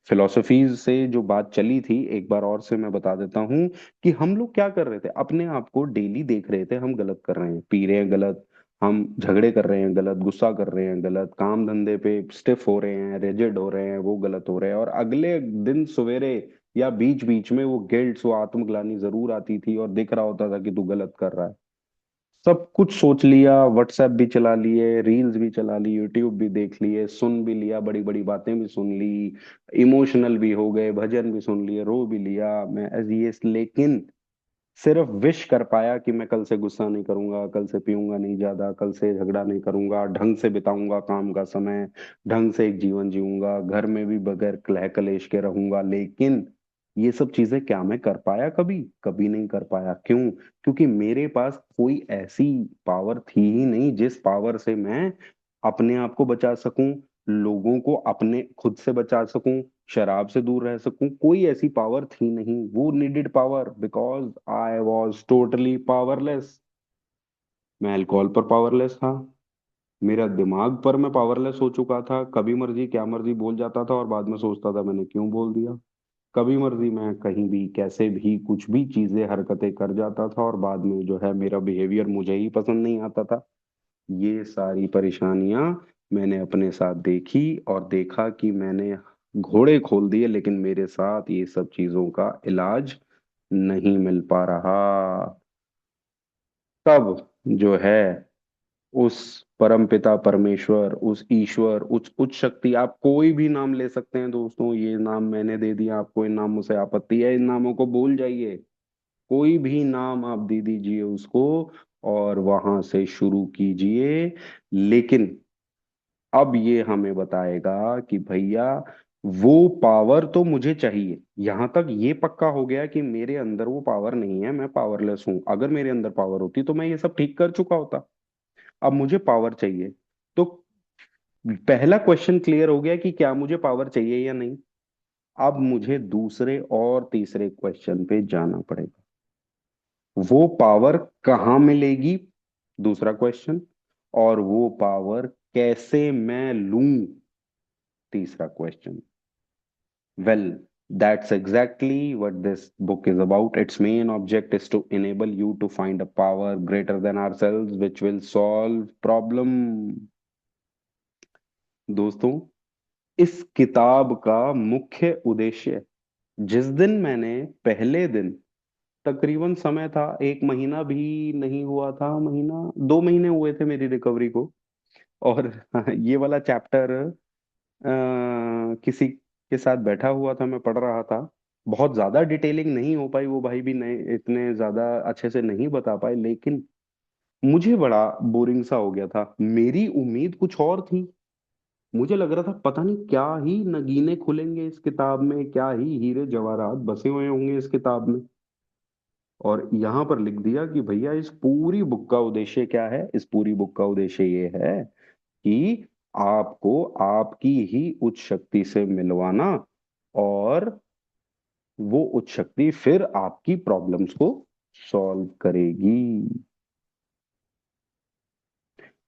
फिलोसफीज से जो बात चली थी, एक बार और से मैं बता देता हूं कि हम लोग क्या कर रहे थे। अपने आप को डेली देख रहे थे, हम गलत कर रहे हैं, पी रहे हैं गलत, हम झगड़े कर रहे हैं गलत, गुस्सा कर रहे हैं गलत, काम धंधे पे स्टिफ हो रहे हैं, रिजिड हो रहे हैं, वो गलत हो रहे हैं। और अगले दिन सवेरे या बीच बीच में वो गिल्ट, वो आत्मग्लानि जरूर आती थी और दिख रहा होता था कि तू गलत कर रहा है। सब कुछ सोच लिया, व्हाट्सएप भी चला लिए, रील्स भी चला ली, यूट्यूब भी देख लिए, सुन भी लिया, बड़ी बड़ी बातें भी सुन ली, इमोशनल भी हो गए, भजन भी सुन लिए, रो भी लिया मैं ये, लेकिन सिर्फ विश कर पाया कि मैं कल से गुस्सा नहीं करूंगा, कल से पीऊंगा नहीं ज्यादा, कल से झगड़ा नहीं करूंगा, ढंग से बिताऊंगा काम का समय, ढंग से एक जीवन जीऊंगा, घर में भी बगैर कलह कलेश के रहूंगा। लेकिन ये सब चीजें क्या मैं कर पाया? कभी कभी नहीं कर पाया। क्यों? क्योंकि मेरे पास कोई ऐसी पावर थी ही नहीं जिस पावर से मैं अपने आप को बचा सकूं, लोगों को अपने खुद से बचा सकूं, शराब से दूर रह सकूं। कोई ऐसी पावर थी नहीं। वो needed power, because I was totally powerless. मैं अल्कोहल पर पावरलेस था, मेरा दिमाग पर मैं पावरलेस हो चुका था, कभी मर्जी क्या मर्जी बोल जाता था और बाद में सोचता था मैंने क्यों बोल दिया। कभी मर्जी मैं कहीं भी कैसे भी कुछ भी चीजें हरकतें कर जाता था और बाद में जो है मेरा बिहेवियर मुझे ही पसंद नहीं आता था। ये सारी परेशानियां मैंने अपने साथ देखी और देखा कि मैंने घोड़े खोल दिए, लेकिन मेरे साथ ये सब चीजों का इलाज नहीं मिल पा रहा। तब जो है उस परमपिता परमेश्वर, उस ईश्वर, उस उच्च शक्ति, आप कोई भी नाम ले सकते हैं दोस्तों, ये नाम मैंने दे दिया आपको, इन नामों से आपत्ति है इन नामों को भूल जाइए। कोई भी नाम आप दे दीजिए उसको और वहां से शुरू कीजिए। लेकिन अब ये हमें बताएगा कि भैया वो पावर तो मुझे चाहिए। यहां तक ये पक्का हो गया कि मेरे अंदर वो पावर नहीं है, मैं पावरलेस हूं। अगर मेरे अंदर पावर होती तो मैं ये सब ठीक कर चुका होता। अब मुझे पावर चाहिए। तो पहला क्वेश्चन क्लियर हो गया कि क्या मुझे पावर चाहिए या नहीं। अब मुझे दूसरे और तीसरे क्वेश्चन पे जाना पड़ेगा। वो पावर कहाँ मिलेगी, दूसरा क्वेश्चन। और वो पावर कैसे मैं लूं, तीसरा question. Well, that's exactly what this book is about. Its main object is to enable you to find a power greater than ourselves which will solve problem। दोस्तों, इस किताब का मुख्य उद्देश्य, जिस दिन मैंने पहले दिन, तकरीबन समय था 1 महीना भी नहीं हुआ था, महीना 2 महीने हुए थे मेरी रिकवरी को। और ये वाला चैप्टर किसी के साथ बैठा हुआ था, मैं पढ़ रहा था। बहुत ज्यादा डिटेलिंग नहीं हो पाई, वो भाई भी नहीं इतने ज्यादा अच्छे से नहीं बता पाए, लेकिन मुझे बड़ा बोरिंग सा हो गया था। मेरी उम्मीद कुछ और थी। मुझे लग रहा था पता नहीं क्या ही नगीने खुलेंगे इस किताब में, क्या ही हीरे जवाहरात बसे हुए होंगे इस किताब में। और यहाँ पर लिख दिया कि भैया इस पूरी बुक का उद्देश्य क्या है। इस पूरी बुक का उद्देश्य ये है कि आपको आपकी ही उच्च शक्ति से मिलवाना, और वो उच्च शक्ति फिर आपकी प्रॉब्लम्स को सॉल्व करेगी।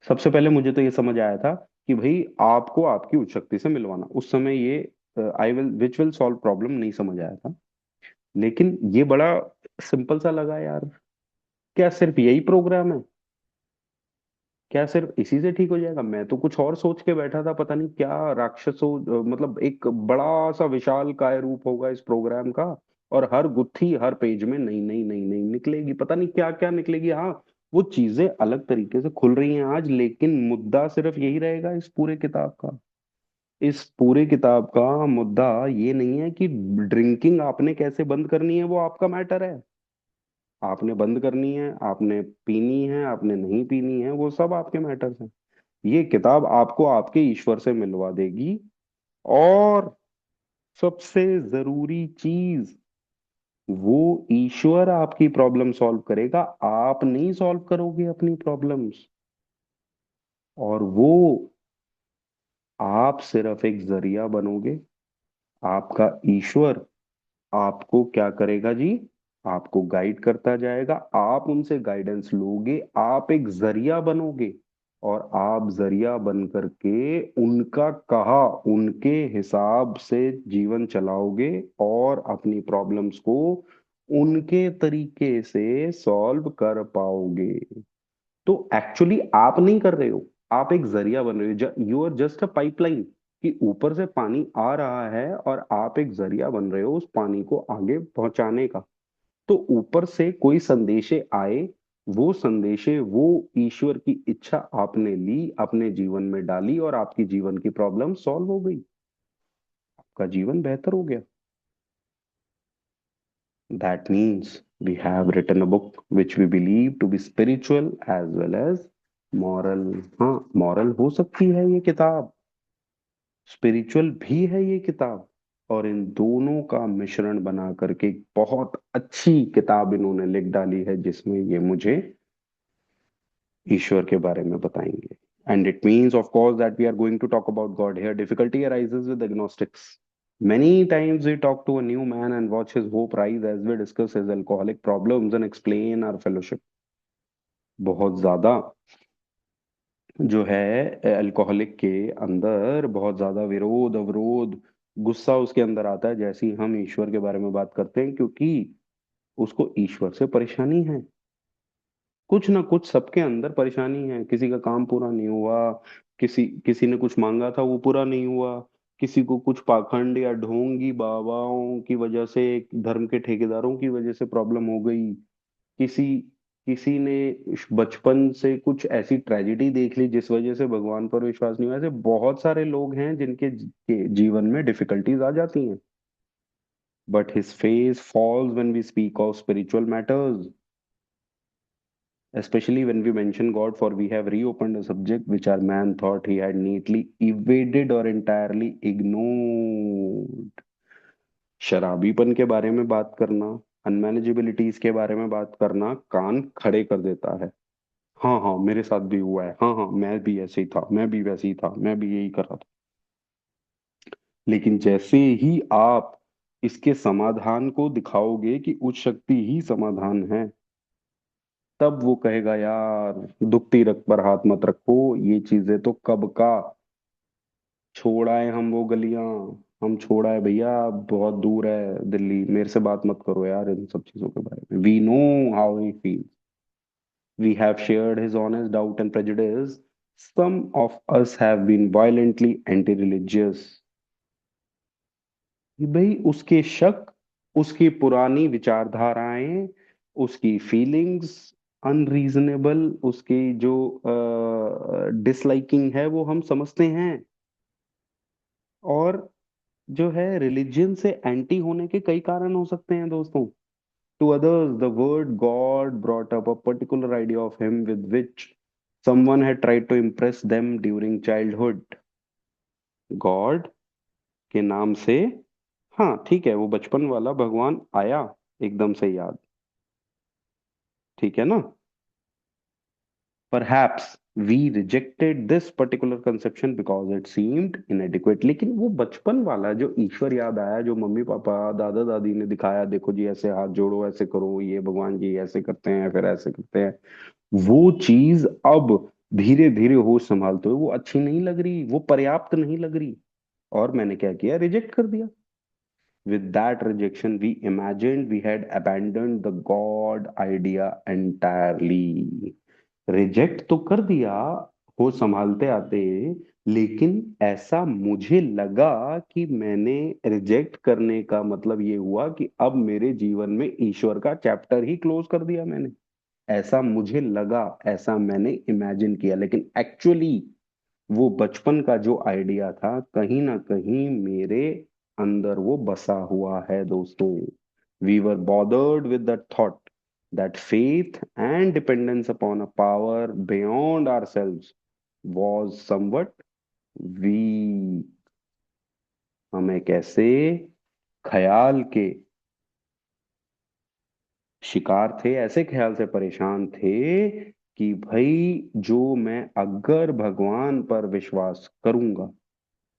सबसे पहले मुझे तो ये समझ आया था कि भाई आपको आपकी उच्च शक्ति से मिलवाना, उस समय ये I will which will solve problem नहीं समझ आया था। लेकिन ये बड़ा सिंपल सा लगा यार। क्या सिर्फ यही प्रोग्राम है? क्या सिर्फ इसी से ठीक हो जाएगा? मैं तो कुछ और सोच के बैठा था, पता नहीं क्या राक्षसों, मतलब एक बड़ा सा विशाल काय रूप होगा इस प्रोग्राम का। और हर गुत्थी हर पेज में नई नई नई नई निकलेगी, पता नहीं क्या क्या निकलेगी। हाँ, वो चीजें अलग तरीके से खुल रही हैं आज, लेकिन मुद्दा सिर्फ यही रहेगा इस पूरे किताब का। इस पूरे किताब का मुद्दा ये नहीं है कि ड्रिंकिंग आपने कैसे बंद करनी है, वो आपका मैटर है। आपने बंद करनी है, आपने पीनी है, आपने नहीं पीनी है, वो सब आपके मैटर्स हैं। ये किताब आपको आपके ईश्वर से मिलवा देगी। और सबसे जरूरी चीज, वो ईश्वर आपकी प्रॉब्लम सॉल्व करेगा, आप नहीं सॉल्व करोगे अपनी प्रॉब्लम्स। और वो आप सिर्फ एक जरिया बनोगे। आपका ईश्वर आपको क्या करेगा जी? आपको गाइड करता जाएगा, आप उनसे गाइडेंस लोगे, आप एक जरिया बनोगे। और आप जरिया बन करके उनका कहा, उनके हिसाब से जीवन चलाओगे और अपनी प्रॉब्लम्स को उनके तरीके से सॉल्व कर पाओगे। तो एक्चुअली आप नहीं कर रहे हो, आप एक जरिया बन रहे हो। You are just a pipeline, कि ऊपर से पानी आ रहा है और आप एक जरिया बन रहे हो उस पानी को आगे पहुंचाने का। तो ऊपर से कोई संदेशे आए, वो संदेशे, वो ईश्वर की इच्छा आपने ली, अपने जीवन में डाली और आपकी जीवन की प्रॉब्लम सॉल्व हो गई, आपका जीवन बेहतर हो गया। That means we have written a book which we believe to be spiritual as well as moral। हाँ, मॉरल हो सकती है ये किताब, स्पिरिचुअल भी है ये किताब। और इन दोनों का मिश्रण बना करके एक बहुत अच्छी किताब इन्होंने लिख डाली है, जिसमें ये मुझे ईश्वर के बारे में बताएंगे। And it means, of course, that we are going to talk about God here. Difficulty arises with agnostics. Many times we talk to a new man and watch his hope rise as we discuss his alcoholic problems and explain our fellowship। बहुत ज्यादा जो है अल्कोहलिक के अंदर बहुत ज्यादा विरोध अवरोध, गुस्सा उसके अंदर आता है जैसे ही हम ईश्वर के बारे में बात करते हैं, क्योंकि उसको ईश्वर से परेशानी है। कुछ ना कुछ सबके अंदर परेशानी है, किसी का काम पूरा नहीं हुआ, किसी किसी ने कुछ मांगा था वो पूरा नहीं हुआ, किसी को कुछ पाखंड या ढोंगी बाबाओं की वजह से, धर्म के ठेकेदारों की वजह से प्रॉब्लम हो गई, किसी किसी ने बचपन से कुछ ऐसी ट्रेजेडी देख ली जिस वजह से भगवान पर विश्वास नहीं हुआ। ऐसे बहुत सारे लोग हैं जिनके जीवन में डिफिकल्टीज आ जाती हैं। But his face falls when we speak of spiritual matters, especially when we mention God, for we have reopened a subject which our man thought he had neatly evaded or entirely ignored. शराबीपन के बारे में बात करना, अनमैनेजेबिलिटीज के बारे में बात करना कान खड़े कर देता है। हाँ हाँ मेरे साथ भी हुआ है, हाँ हाँ मैं भी ऐसे ही था, मैं भी वैसे ही था, मैं भी यही कर रहा था। लेकिन जैसे ही आप इसके समाधान को दिखाओगे कि उच्च शक्ति ही समाधान है, तब वो कहेगा यार दुखती रग पर हाथ मत रखो, ये चीजें तो कब का छोड़ा है, हम वो गलियां हम छोड़ा है भैया, बहुत दूर है दिल्ली, मेरे से बात मत करो यार इन सब चीजों के बारे में। We know how he feel, we have shared his honest doubt and prejudice. Some of us have been violently anti-religious. कि भाई उसके शक, उसकी पुरानी विचारधाराएं, उसकी फीलिंग्स अनरीजनेबल, उसकी जो डिसलाइकिंग है वो हम समझते हैं। और जो है रिलीजन से एंटी होने के कई कारण हो सकते हैं दोस्तों। To others the word God brought up a particular idea of him with which someone had tried to impress them during childhood. God के नाम से, हाँ ठीक है, वो बचपन वाला भगवान आया एकदम से याद, ठीक है ना। Perhaps we rejected this particular conception because it seemed inadequate. लेकिन वो बचपन वाला जो ईश्वर याद आया, जो मम्मी पापा दादा दादी ने दिखाया, देखो जी ऐसे हाथ जोड़ो, ऐसे करो, ये भगवान जी ऐसे करते हैं फिर ऐसे करते हैं, वो चीज अब धीरे धीरे होश संभालते हुए वो अच्छी नहीं लग रही, वो पर्याप्त नहीं लग रही। और मैंने क्या किया, रिजेक्ट कर दिया। With that rejection, we imagined we had abandoned the God idea entirely. Reject तो कर दिया हो संभालते आते, लेकिन ऐसा मुझे लगा कि मैंने रिजेक्ट करने का मतलब ये हुआ कि अब मेरे जीवन में ईश्वर का चैप्टर ही क्लोज कर दिया मैंने। ऐसा मुझे लगा, ऐसा मैंने इमेजिन किया, लेकिन एक्चुअली वो बचपन का जो आइडिया था कहीं ना कहीं मेरे अंदर वो बसा हुआ है दोस्तों। We were bothered with the thought that faith and dependence upon a power beyond ourselves was somewhat weak. हम एक ऐसे ख्याल के शिकार थे, ऐसे ख्याल से परेशान थे कि भाई जो मैं अगर भगवान पर विश्वास करूंगा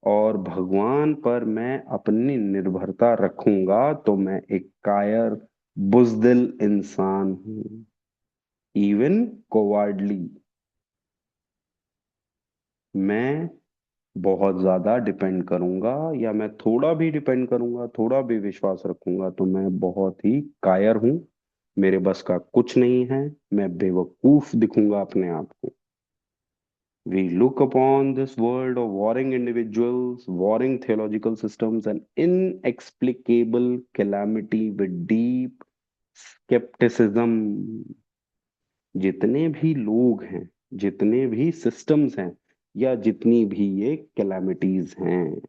और भगवान पर मैं अपनी निर्भरता रखूंगा तो मैं एक कायर बुजदिल इंसान हूं, इवन कोवार्डली। मैं बहुत ज्यादा डिपेंड करूंगा या मैं थोड़ा भी डिपेंड करूंगा, थोड़ा भी विश्वास रखूंगा तो मैं बहुत ही कायर हूं, मेरे बस का कुछ नहीं है, मैं बेवकूफ दिखूंगा अपने आप को। We look upon this world of warring individuals, warring theological systems, and inexplicable calamity with deep skepticism. जितने भी लोग हैं, जितने भी सिस्टम्स हैं, या जितनी भी ये कैलामिटीज हैं,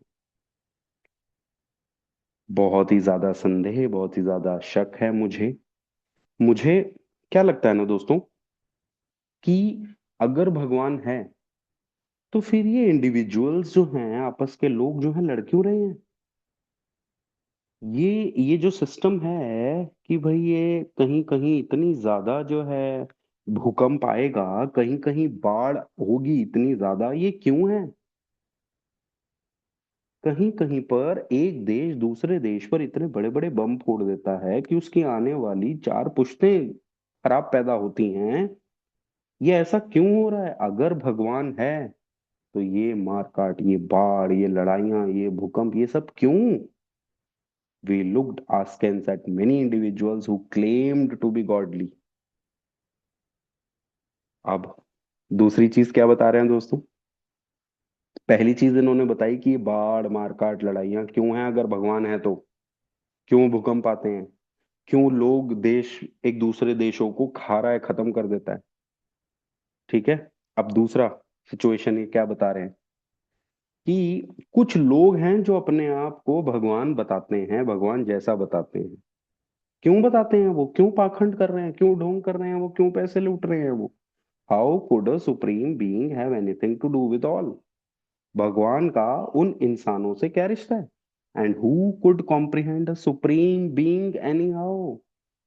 बहुत ही ज्यादा संदेह, बहुत ही ज्यादा शक है मुझे। मुझे क्या लगता है ना दोस्तों, कि अगर भगवान है तो फिर ये इंडिविजुअल्स जो हैं, आपस के लोग जो हैं, लड़ क्यों रहे हैं। ये जो सिस्टम है कि भाई ये कहीं कहीं इतनी ज्यादा जो है भूकंप आएगा, कहीं कहीं बाढ़ होगी इतनी ज्यादा, ये क्यों है। कहीं कहीं पर एक देश दूसरे देश पर इतने बड़े बड़े बम फोड़ देता है कि उसकी आने वाली चार पुश्तें खराब पैदा होती हैं। ये ऐसा क्यों हो रहा है? अगर भगवान है तो ये मारकाट, ये बाढ़, ये लड़ाइयां, ये भूकंप, ये सब क्यों? We looked askance at many individuals who claimed to be godly. अब दूसरी चीज क्या बता रहे हैं दोस्तों? पहली चीज इन्होंने बताई कि ये बाढ़, मारकाट, लड़ाइयां क्यों हैं अगर भगवान है तो। क्यों भूकंप आते हैं? क्यों लोग देश एक दूसरे देशों को खा रहा है, खत्म कर देता है? ठीक है। अब दूसरा सिचुएशन ये क्या बता रहे हैं कि कुछ लोग हैं जो अपने आप को भगवान बताते हैं, भगवान जैसा बताते हैं। क्यों बताते हैं? वो क्यों पाखंड कर रहे हैं, क्यों ढोंग कर रहे हैं, वो क्यों पैसे लूट रहे हैं वो? How could a supreme being have anything to do with all? भगवान का उन इंसानों से क्या रिश्ता है? And who could comprehend a supreme being anyhow?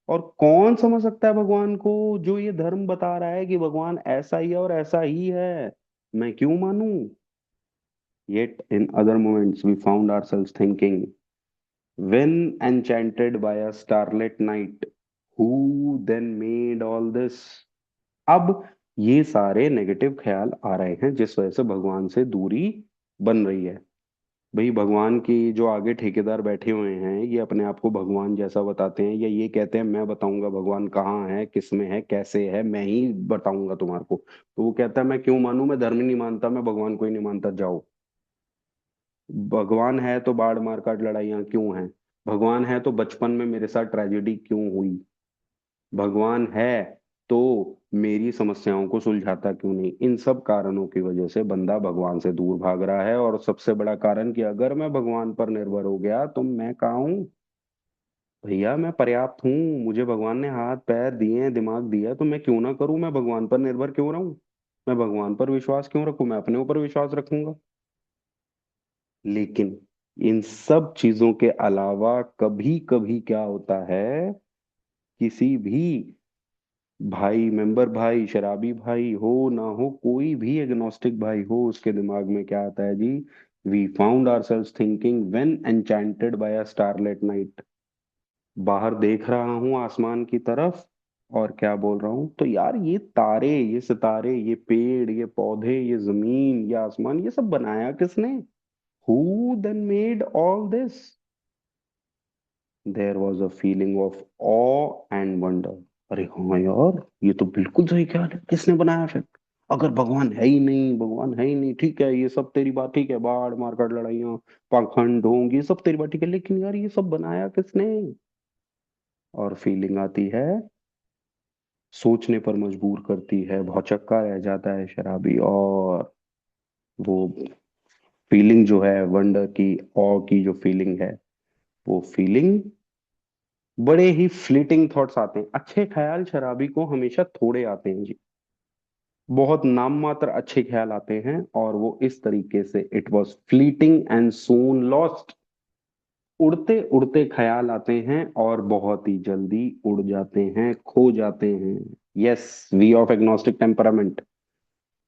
और कौन समझ सकता है भगवान को जो ये धर्म बता रहा है कि भगवान ऐसा ही है और ऐसा ही है? मैं क्यों मानूं? Yet in other moments we found ourselves thinking, when enchanted by a starlit night, who then made all this? अब ये सारे नेगेटिव ख्याल आ रहे हैं जिस वजह से भगवान से दूरी बन रही है। भाई भगवान की जो आगे ठेकेदार बैठे हुए हैं ये अपने आप को भगवान जैसा बताते हैं, या ये कहते हैं मैं बताऊंगा भगवान कहाँ है, किस में है, कैसे है, मैं ही बताऊंगा तुम्हारे को। तो वो कहता है मैं क्यों मानूं, मैं धर्म ही नहीं मानता, मैं भगवान को ही नहीं मानता, जाओ। भगवान है तो बाढ़ मारकाट लड़ाइयाँ क्यों हैं? भगवान है तो बचपन में मेरे साथ ट्रेजेडी क्यों हुई? भगवान है तो मेरी समस्याओं को सुलझाता क्यों नहीं? इन सब कारणों की वजह से बंदा भगवान से दूर भाग रहा है। और सबसे बड़ा कारण कि अगर मैं भगवान पर निर्भर हो गया तो मैं कहाँ हूँ? भैया मैं पर्याप्त हूँ। मुझे भगवान ने हाथ पैर दिए, दिमाग दिया, तो मैं क्यों ना करूँ? मैं भगवान पर निर्भर क्यों रहूं? मैं भगवान पर विश्वास क्यों रखूं? मैं अपने ऊपर विश्वास रखूंगा। लेकिन इन सब चीजों के अलावा कभी कभी क्या होता है, किसी भी भाई, मेंबर भाई, शराबी भाई हो ना हो, कोई भी एग्नोस्टिक भाई हो, उसके दिमाग में क्या आता है जी? We found ourselves thinking when enchanted by a starlit night. बाहर देख रहा हूं आसमान की तरफ और क्या बोल रहा हूं, तो यार ये तारे, ये सितारे, ये पेड़, ये पौधे, ये जमीन, ये आसमान, ये सब बनाया किसने? Who then made all this? There was a feeling of awe and wonder. अरे हाँ यार, ये तो बिल्कुल सही ख्याल है, किसने बनाया फिर? अगर भगवान है ही नहीं, भगवान है ही नहीं, ठीक है, ये सब तेरी बात ठीक है, बाढ़ मारकाट लड़ाइयाँ, पाखंड ढोंग, ये सब तेरी बात ठीक है, लेकिन यार ये सब बनाया किसने? और फीलिंग आती है, सोचने पर मजबूर करती है, भौचक्का रह जाता है शराबी। और वो फीलिंग जो है वंडर की, ऑ की जो फीलिंग है, वो फीलिंग, बड़े ही फ्लीटिंग थॉट्स आते हैं। अच्छे ख्याल शराबी को हमेशा थोड़े आते हैं जी, बहुत नाम मात्र अच्छे ख्याल आते हैं, और वो इस तरीके से, it was fleeting and soon lost. उड़ते उड़ते ख्याल आते हैं और बहुत ही जल्दी उड़ जाते हैं, खो जाते हैं। Yes, we of agnostic temperament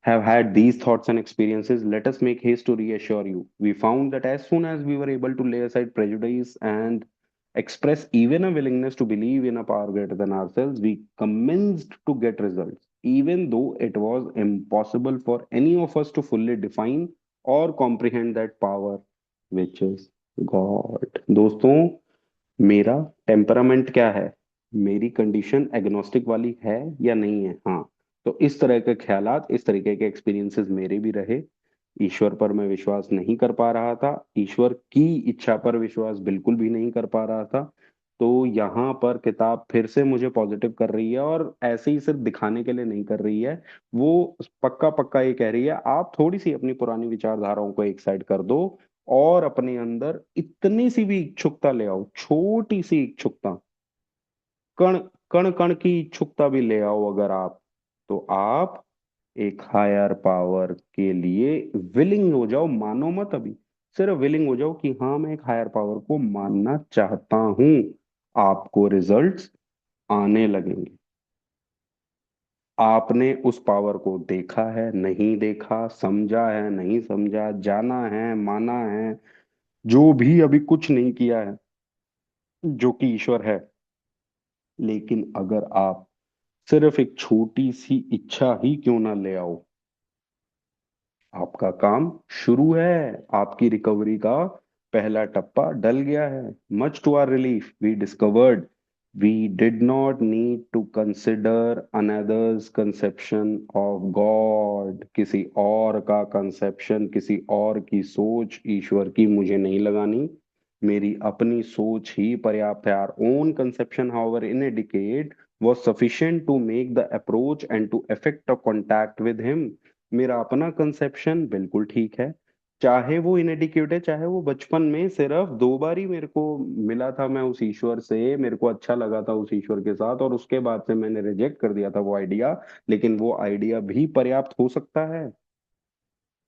have had these thoughts and experiences. Let us make haste to reassure you. We found that as soon as we were able to lay aside prejudice and express even a willingness to believe in a power greater than ourselves, we commenced to get results, even though it was impossible for any of us to fully define or comprehend that power, which is God. दोस्तों, मेरा टेम्परामेंट क्या है? मेरी कंडीशन एग्नोस्टिक वाली है या नहीं है? हाँ। तो इस तरह के ख्यालात, इस तरीके के एक्सपीरियंसेस मेरे भी रहे। ईश्वर पर मैं विश्वास नहीं कर पा रहा था, ईश्वर की इच्छा पर विश्वास बिल्कुल भी नहीं कर पा रहा था। तो यहाँ पर किताब फिर से मुझे पॉजिटिव कर रही है, और ऐसे ही सिर्फ दिखाने के लिए नहीं कर रही है, वो पक्का पक्का ये कह रही है आप थोड़ी सी अपनी पुरानी विचारधाराओं को एक साइड कर दो, और अपने अंदर इतनी सी भी इच्छुकता ले आओ, छोटी सी इच्छुकता, कण कण कण की इच्छुकता भी ले आओ अगर आप, तो आप एक हायर पावर के लिए विलिंग हो जाओ। मानो मत अभी, सिर्फ विलिंग हो जाओ कि हाँ मैं एक हायर पावर को मानना चाहता हूं। आपको रिजल्ट्स आने लगेंगे। आपने उस पावर को देखा है, नहीं देखा, समझा है, नहीं समझा, जाना है, माना है, जो भी अभी कुछ नहीं किया है, जो कि ईश्वर है। लेकिन अगर आप सिर्फ एक छोटी सी इच्छा ही क्यों ना ले आओ, आपका काम शुरू है। आपकी रिकवरी का पहला टप्पा डल गया है। Much to our relief we discovered we did not need to consider another's conception of God. किसी और का कंसेप्शन, किसी और की सोच ईश्वर की मुझे नहीं लगानी, मेरी अपनी सोच ही पर्याप्त है। Our own conception however inadequate was sufficient to make the approach and to effect a contact with him। मेरा अपना कंसेप्शन बिल्कुल ठीक है, चाहे वो इनएडिक्यूट है, चाहे वो बचपन में सिर्फ 2 बार ही मेरे को मिला था, मैं उस ईश्वर से, मेरे को अच्छा लगा था उस ईश्वर के साथ, और उसके बाद से मैंने रिजेक्ट कर दिया था वो आइडिया। लेकिन वो आइडिया भी पर्याप्त हो सकता है,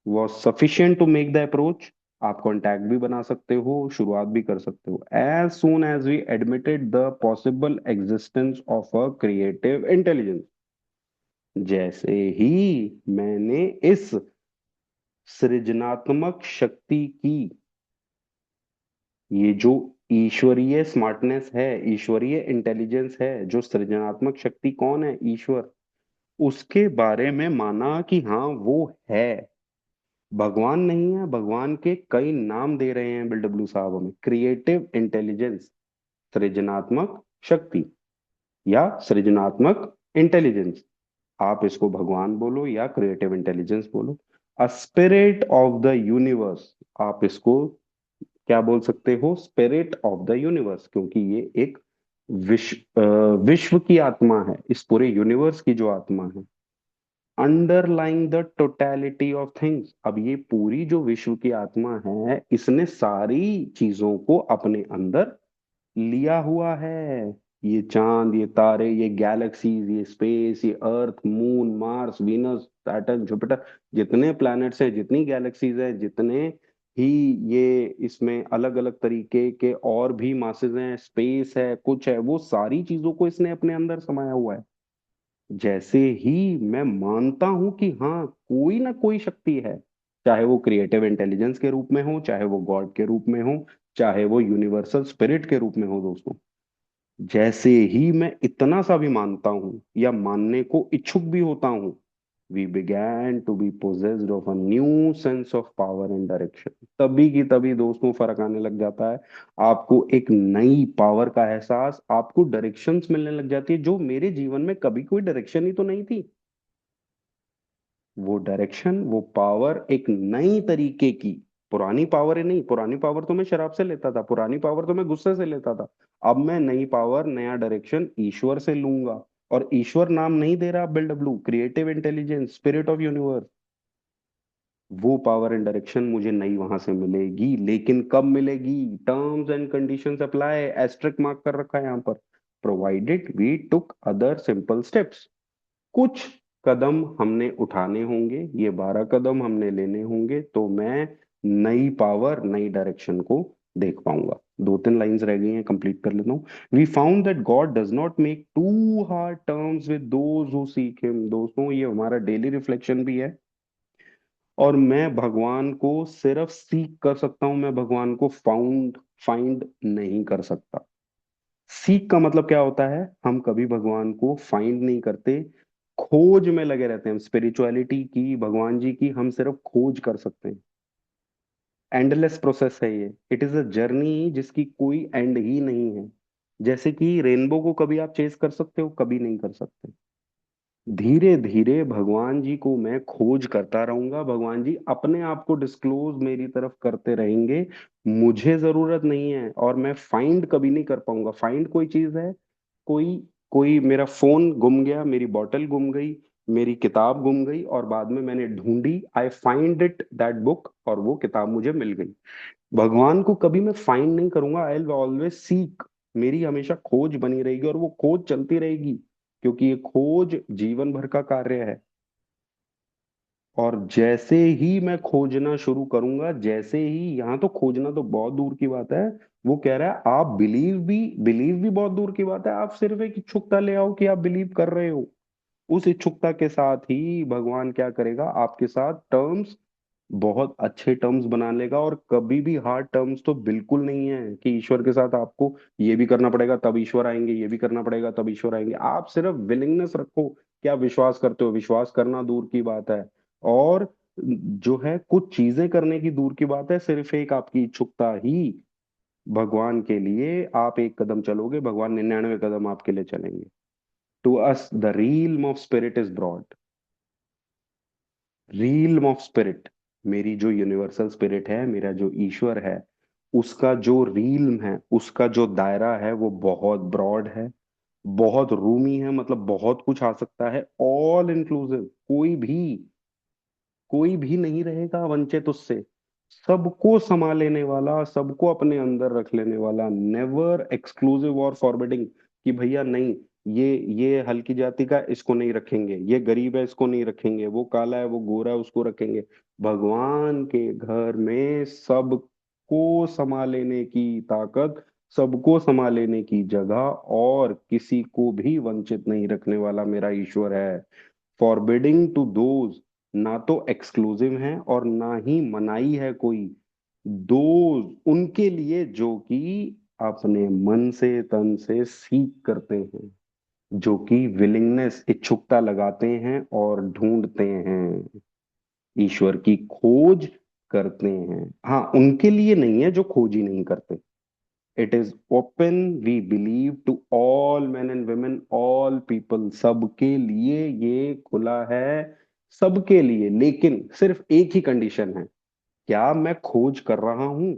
was sufficient to make the approach. आप कॉन्टैक्ट भी बना सकते हो, शुरुआत भी कर सकते हो। As soon as we admitted the possible existence of a creative intelligence, जैसे ही मैंने इस सृजनात्मक शक्ति की, ये जो ईश्वरीय स्मार्टनेस है, ईश्वरीय इंटेलिजेंस है, जो सृजनात्मक शक्ति कौन है, ईश्वर, उसके बारे में माना कि हाँ वो है। भगवान नहीं है, भगवान के कई नाम दे रहे हैं बिल डब्ल्यू साहब हमें। क्रिएटिव इंटेलिजेंस, सृजनात्मक शक्ति या सृजनात्मक इंटेलिजेंस, आप इसको भगवान बोलो या क्रिएटिव इंटेलिजेंस बोलो। A spirit of the universe, आप इसको क्या बोल सकते हो, स्पिरिट ऑफ द यूनिवर्स, क्योंकि ये एक विश्व की आत्मा है, इस पूरे यूनिवर्स की जो आत्मा है। Underlying the totality of things, अब ये पूरी जो विश्व की आत्मा है, इसने सारी चीजों को अपने अंदर लिया हुआ है। ये चांद, ये तारे, ये गैलेक्सीज, ये स्पेस, ये earth, moon, Mars, Venus, Saturn, Jupiter, जितने प्लैनेट्स हैं, जितनी गैलेक्सीज हैं, जितने ही ये इसमें अलग अलग तरीके के और भी मासेस हैं, स्पेस है, कुछ है, वो सारी चीजों को इसने अपने अंदर समाया हुआ है। जैसे ही मैं मानता हूं कि हाँ कोई ना कोई शक्ति है, चाहे वो क्रिएटिव इंटेलिजेंस के रूप में हो, चाहे वो गॉड के रूप में हो, चाहे वो यूनिवर्सल स्पिरिट के रूप में हो दोस्तों, जैसे ही मैं इतना सा भी मानता हूं या मानने को इच्छुक भी होता हूं, we began to be possessed of a new sense of power and direction. तभी की तभी दोस्तों फर्क आने लग जाता है। आपको एक नई पावर का एहसास, आपको डायरेक्शंस मिलने लग जाती है, जो मेरे जीवन में कभी कोई डायरेक्शन ही तो नहीं थी। वो डायरेक्शन, वो पावर एक नई तरीके की, पुरानी पावर है नहीं, पुरानी पावर तो मैं शराब से लेता था, पुरानी पावर तो मैं गुस्से से लेता था। अब मैं नई पावर, नया डायरेक्शन ईश्वर से लूंगा। और ईश्वर नाम नहीं दे रहा Bill W, creative intelligence, spirit of universe. वो पावर एंड डायरेक्शन मुझे नई वहां से मिलेगी, लेकिन कब मिलेगी? Terms and conditions apply, asterisk mark कर रखा है यहाँ पर। Provided we took other simple steps, कुछ कदम हमने उठाने होंगे, ये 12 कदम हमने लेने होंगे, तो मैं नई पावर, नई डायरेक्शन को देख पाऊंगा। 2-3 लाइंस रह गई हैं, कंप्लीट कर लेता हूँ। We found that God does not make too hard terms with those who seek him. दोस्तों ये हमारा डेली रिफ्लेक्शन भी है। और मैं भगवान को सिर्फ सीख कर सकता हूं, मैं भगवान को फाइंड नहीं कर सकता। सीख का मतलब क्या होता है, हम कभी भगवान को फाइंड नहीं करते, खोज में लगे रहते हैं। हम स्पिरिचुअलिटी की, भगवान जी की, हम सिर्फ खोज कर सकते हैं। एंडलेस प्रोसेस है ये, इट इज अ जर्नी जिसकी कोई एंड ही नहीं है। जैसे कि रेनबो को कभी आप चेस कर सकते हो, कभी नहीं कर सकते। धीरे धीरे भगवान जी को मैं खोज करता रहूंगा, भगवान जी अपने आप को डिस्क्लोज मेरी तरफ करते रहेंगे। मुझे जरूरत नहीं है, और मैं फाइंड कभी नहीं कर पाऊंगा। फाइंड कोई चीज है, कोई कोई मेरा फोन गुम गया, मेरी बॉटल गुम गई, मेरी किताब गुम गई, और बाद में मैंने ढूंढी, I find it that book, और वो किताब मुझे मिल गई। भगवान को कभी मैं फाइंड नहीं करूंगा, आई विल ऑलवेज सीक। मेरी हमेशा खोज बनी रहेगी, और वो खोज चलती रहेगी, क्योंकि ये खोज जीवन भर का कार्य है। और जैसे ही मैं खोजना शुरू करूंगा, जैसे ही, यहाँ तो खोजना तो बहुत दूर की बात है, वो कह रहा है आप बिलीव भी बहुत दूर की बात है। आप सिर्फ एक इच्छुकता ले आओ कि आप बिलीव कर रहे हो। उस इच्छुकता के साथ ही भगवान क्या करेगा, आपके साथ टर्म्स बहुत अच्छे टर्म्स बना लेगा, और कभी भी हार्ड टर्म्स तो बिल्कुल नहीं है कि ईश्वर के साथ आपको ये भी करना पड़ेगा तब ईश्वर आएंगे, ये भी करना पड़ेगा तब ईश्वर आएंगे। आप सिर्फ विलिंगनेस रखो, क्या विश्वास करते हो, विश्वास करना दूर की बात है, और जो है कुछ चीजें करने की दूर की बात है, सिर्फ एक आपकी इच्छुकता ही भगवान के लिए, आप एक कदम चलोगे, भगवान 99 कदम आपके लिए चलेंगे। To us the realm of spirit is broad. Realm of spirit, मेरी जो यूनिवर्सल स्पिरिट है, मेरा जो ईश्वर है, उसका जो रील्म है, उसका जो दायरा है, वो बहुत ब्रॉड है, बहुत रूमी है, मतलब बहुत कुछ आ सकता है, ऑल इंक्लूसिव। कोई भी नहीं रहेगा वंचित उससे। सबको समा लेने वाला, सबको अपने अंदर रख लेने वाला, नेवर एक्सक्लूसिव और फॉरबिडिंग कि भैया नहीं, ये हल्की जाति का, इसको नहीं रखेंगे, ये गरीब है, इसको नहीं रखेंगे, वो काला है, वो गोरा है, उसको रखेंगे। भगवान के घर में सबको समा लेने की ताकत, सबको समा लेने की जगह, और किसी को भी वंचित नहीं रखने वाला मेरा ईश्वर है। फॉरबिडिंग टू दोज, ना तो एक्सक्लूसिव है और ना ही मनाई है कोई। दोज उनके लिए जो कि अपने मन से तन से सीख करते हैं, जो कि विलिंगनेस इच्छुकता लगाते हैं और ढूंढते हैं, ईश्वर की खोज करते हैं। हाँ, उनके लिए नहीं है जो खोज ही नहीं करते। It is open, we believe, to all men and women, all people, सबके लिए ये खुला है, सबके लिए। लेकिन सिर्फ एक ही कंडीशन है, क्या मैं खोज कर रहा हूं,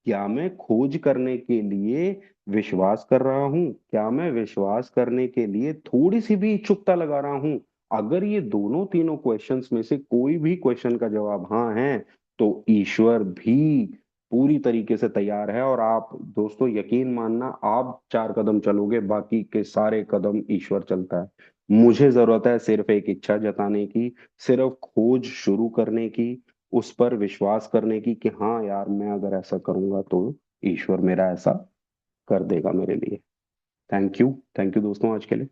क्या मैं खोज करने के लिए विश्वास कर रहा हूं, क्या मैं विश्वास करने के लिए थोड़ी सी भी इच्छुकता लगा रहा हूं। अगर ये दोनों तीनों क्वेश्चंस में से कोई भी क्वेश्चन का जवाब हाँ है, तो ईश्वर भी पूरी तरीके से तैयार है। और आप दोस्तों यकीन मानना, आप 4 कदम चलोगे, बाकी के सारे कदम ईश्वर चलता है। मुझे जरूरत है सिर्फ एक इच्छा जताने की, सिर्फ खोज शुरू करने की, उस पर विश्वास करने की कि हाँ यार, मैं अगर ऐसा करूंगा तो ईश्वर मेरा ऐसा कर देगा मेरे लिए। थैंक यू, थैंक यू दोस्तों आज के लिए।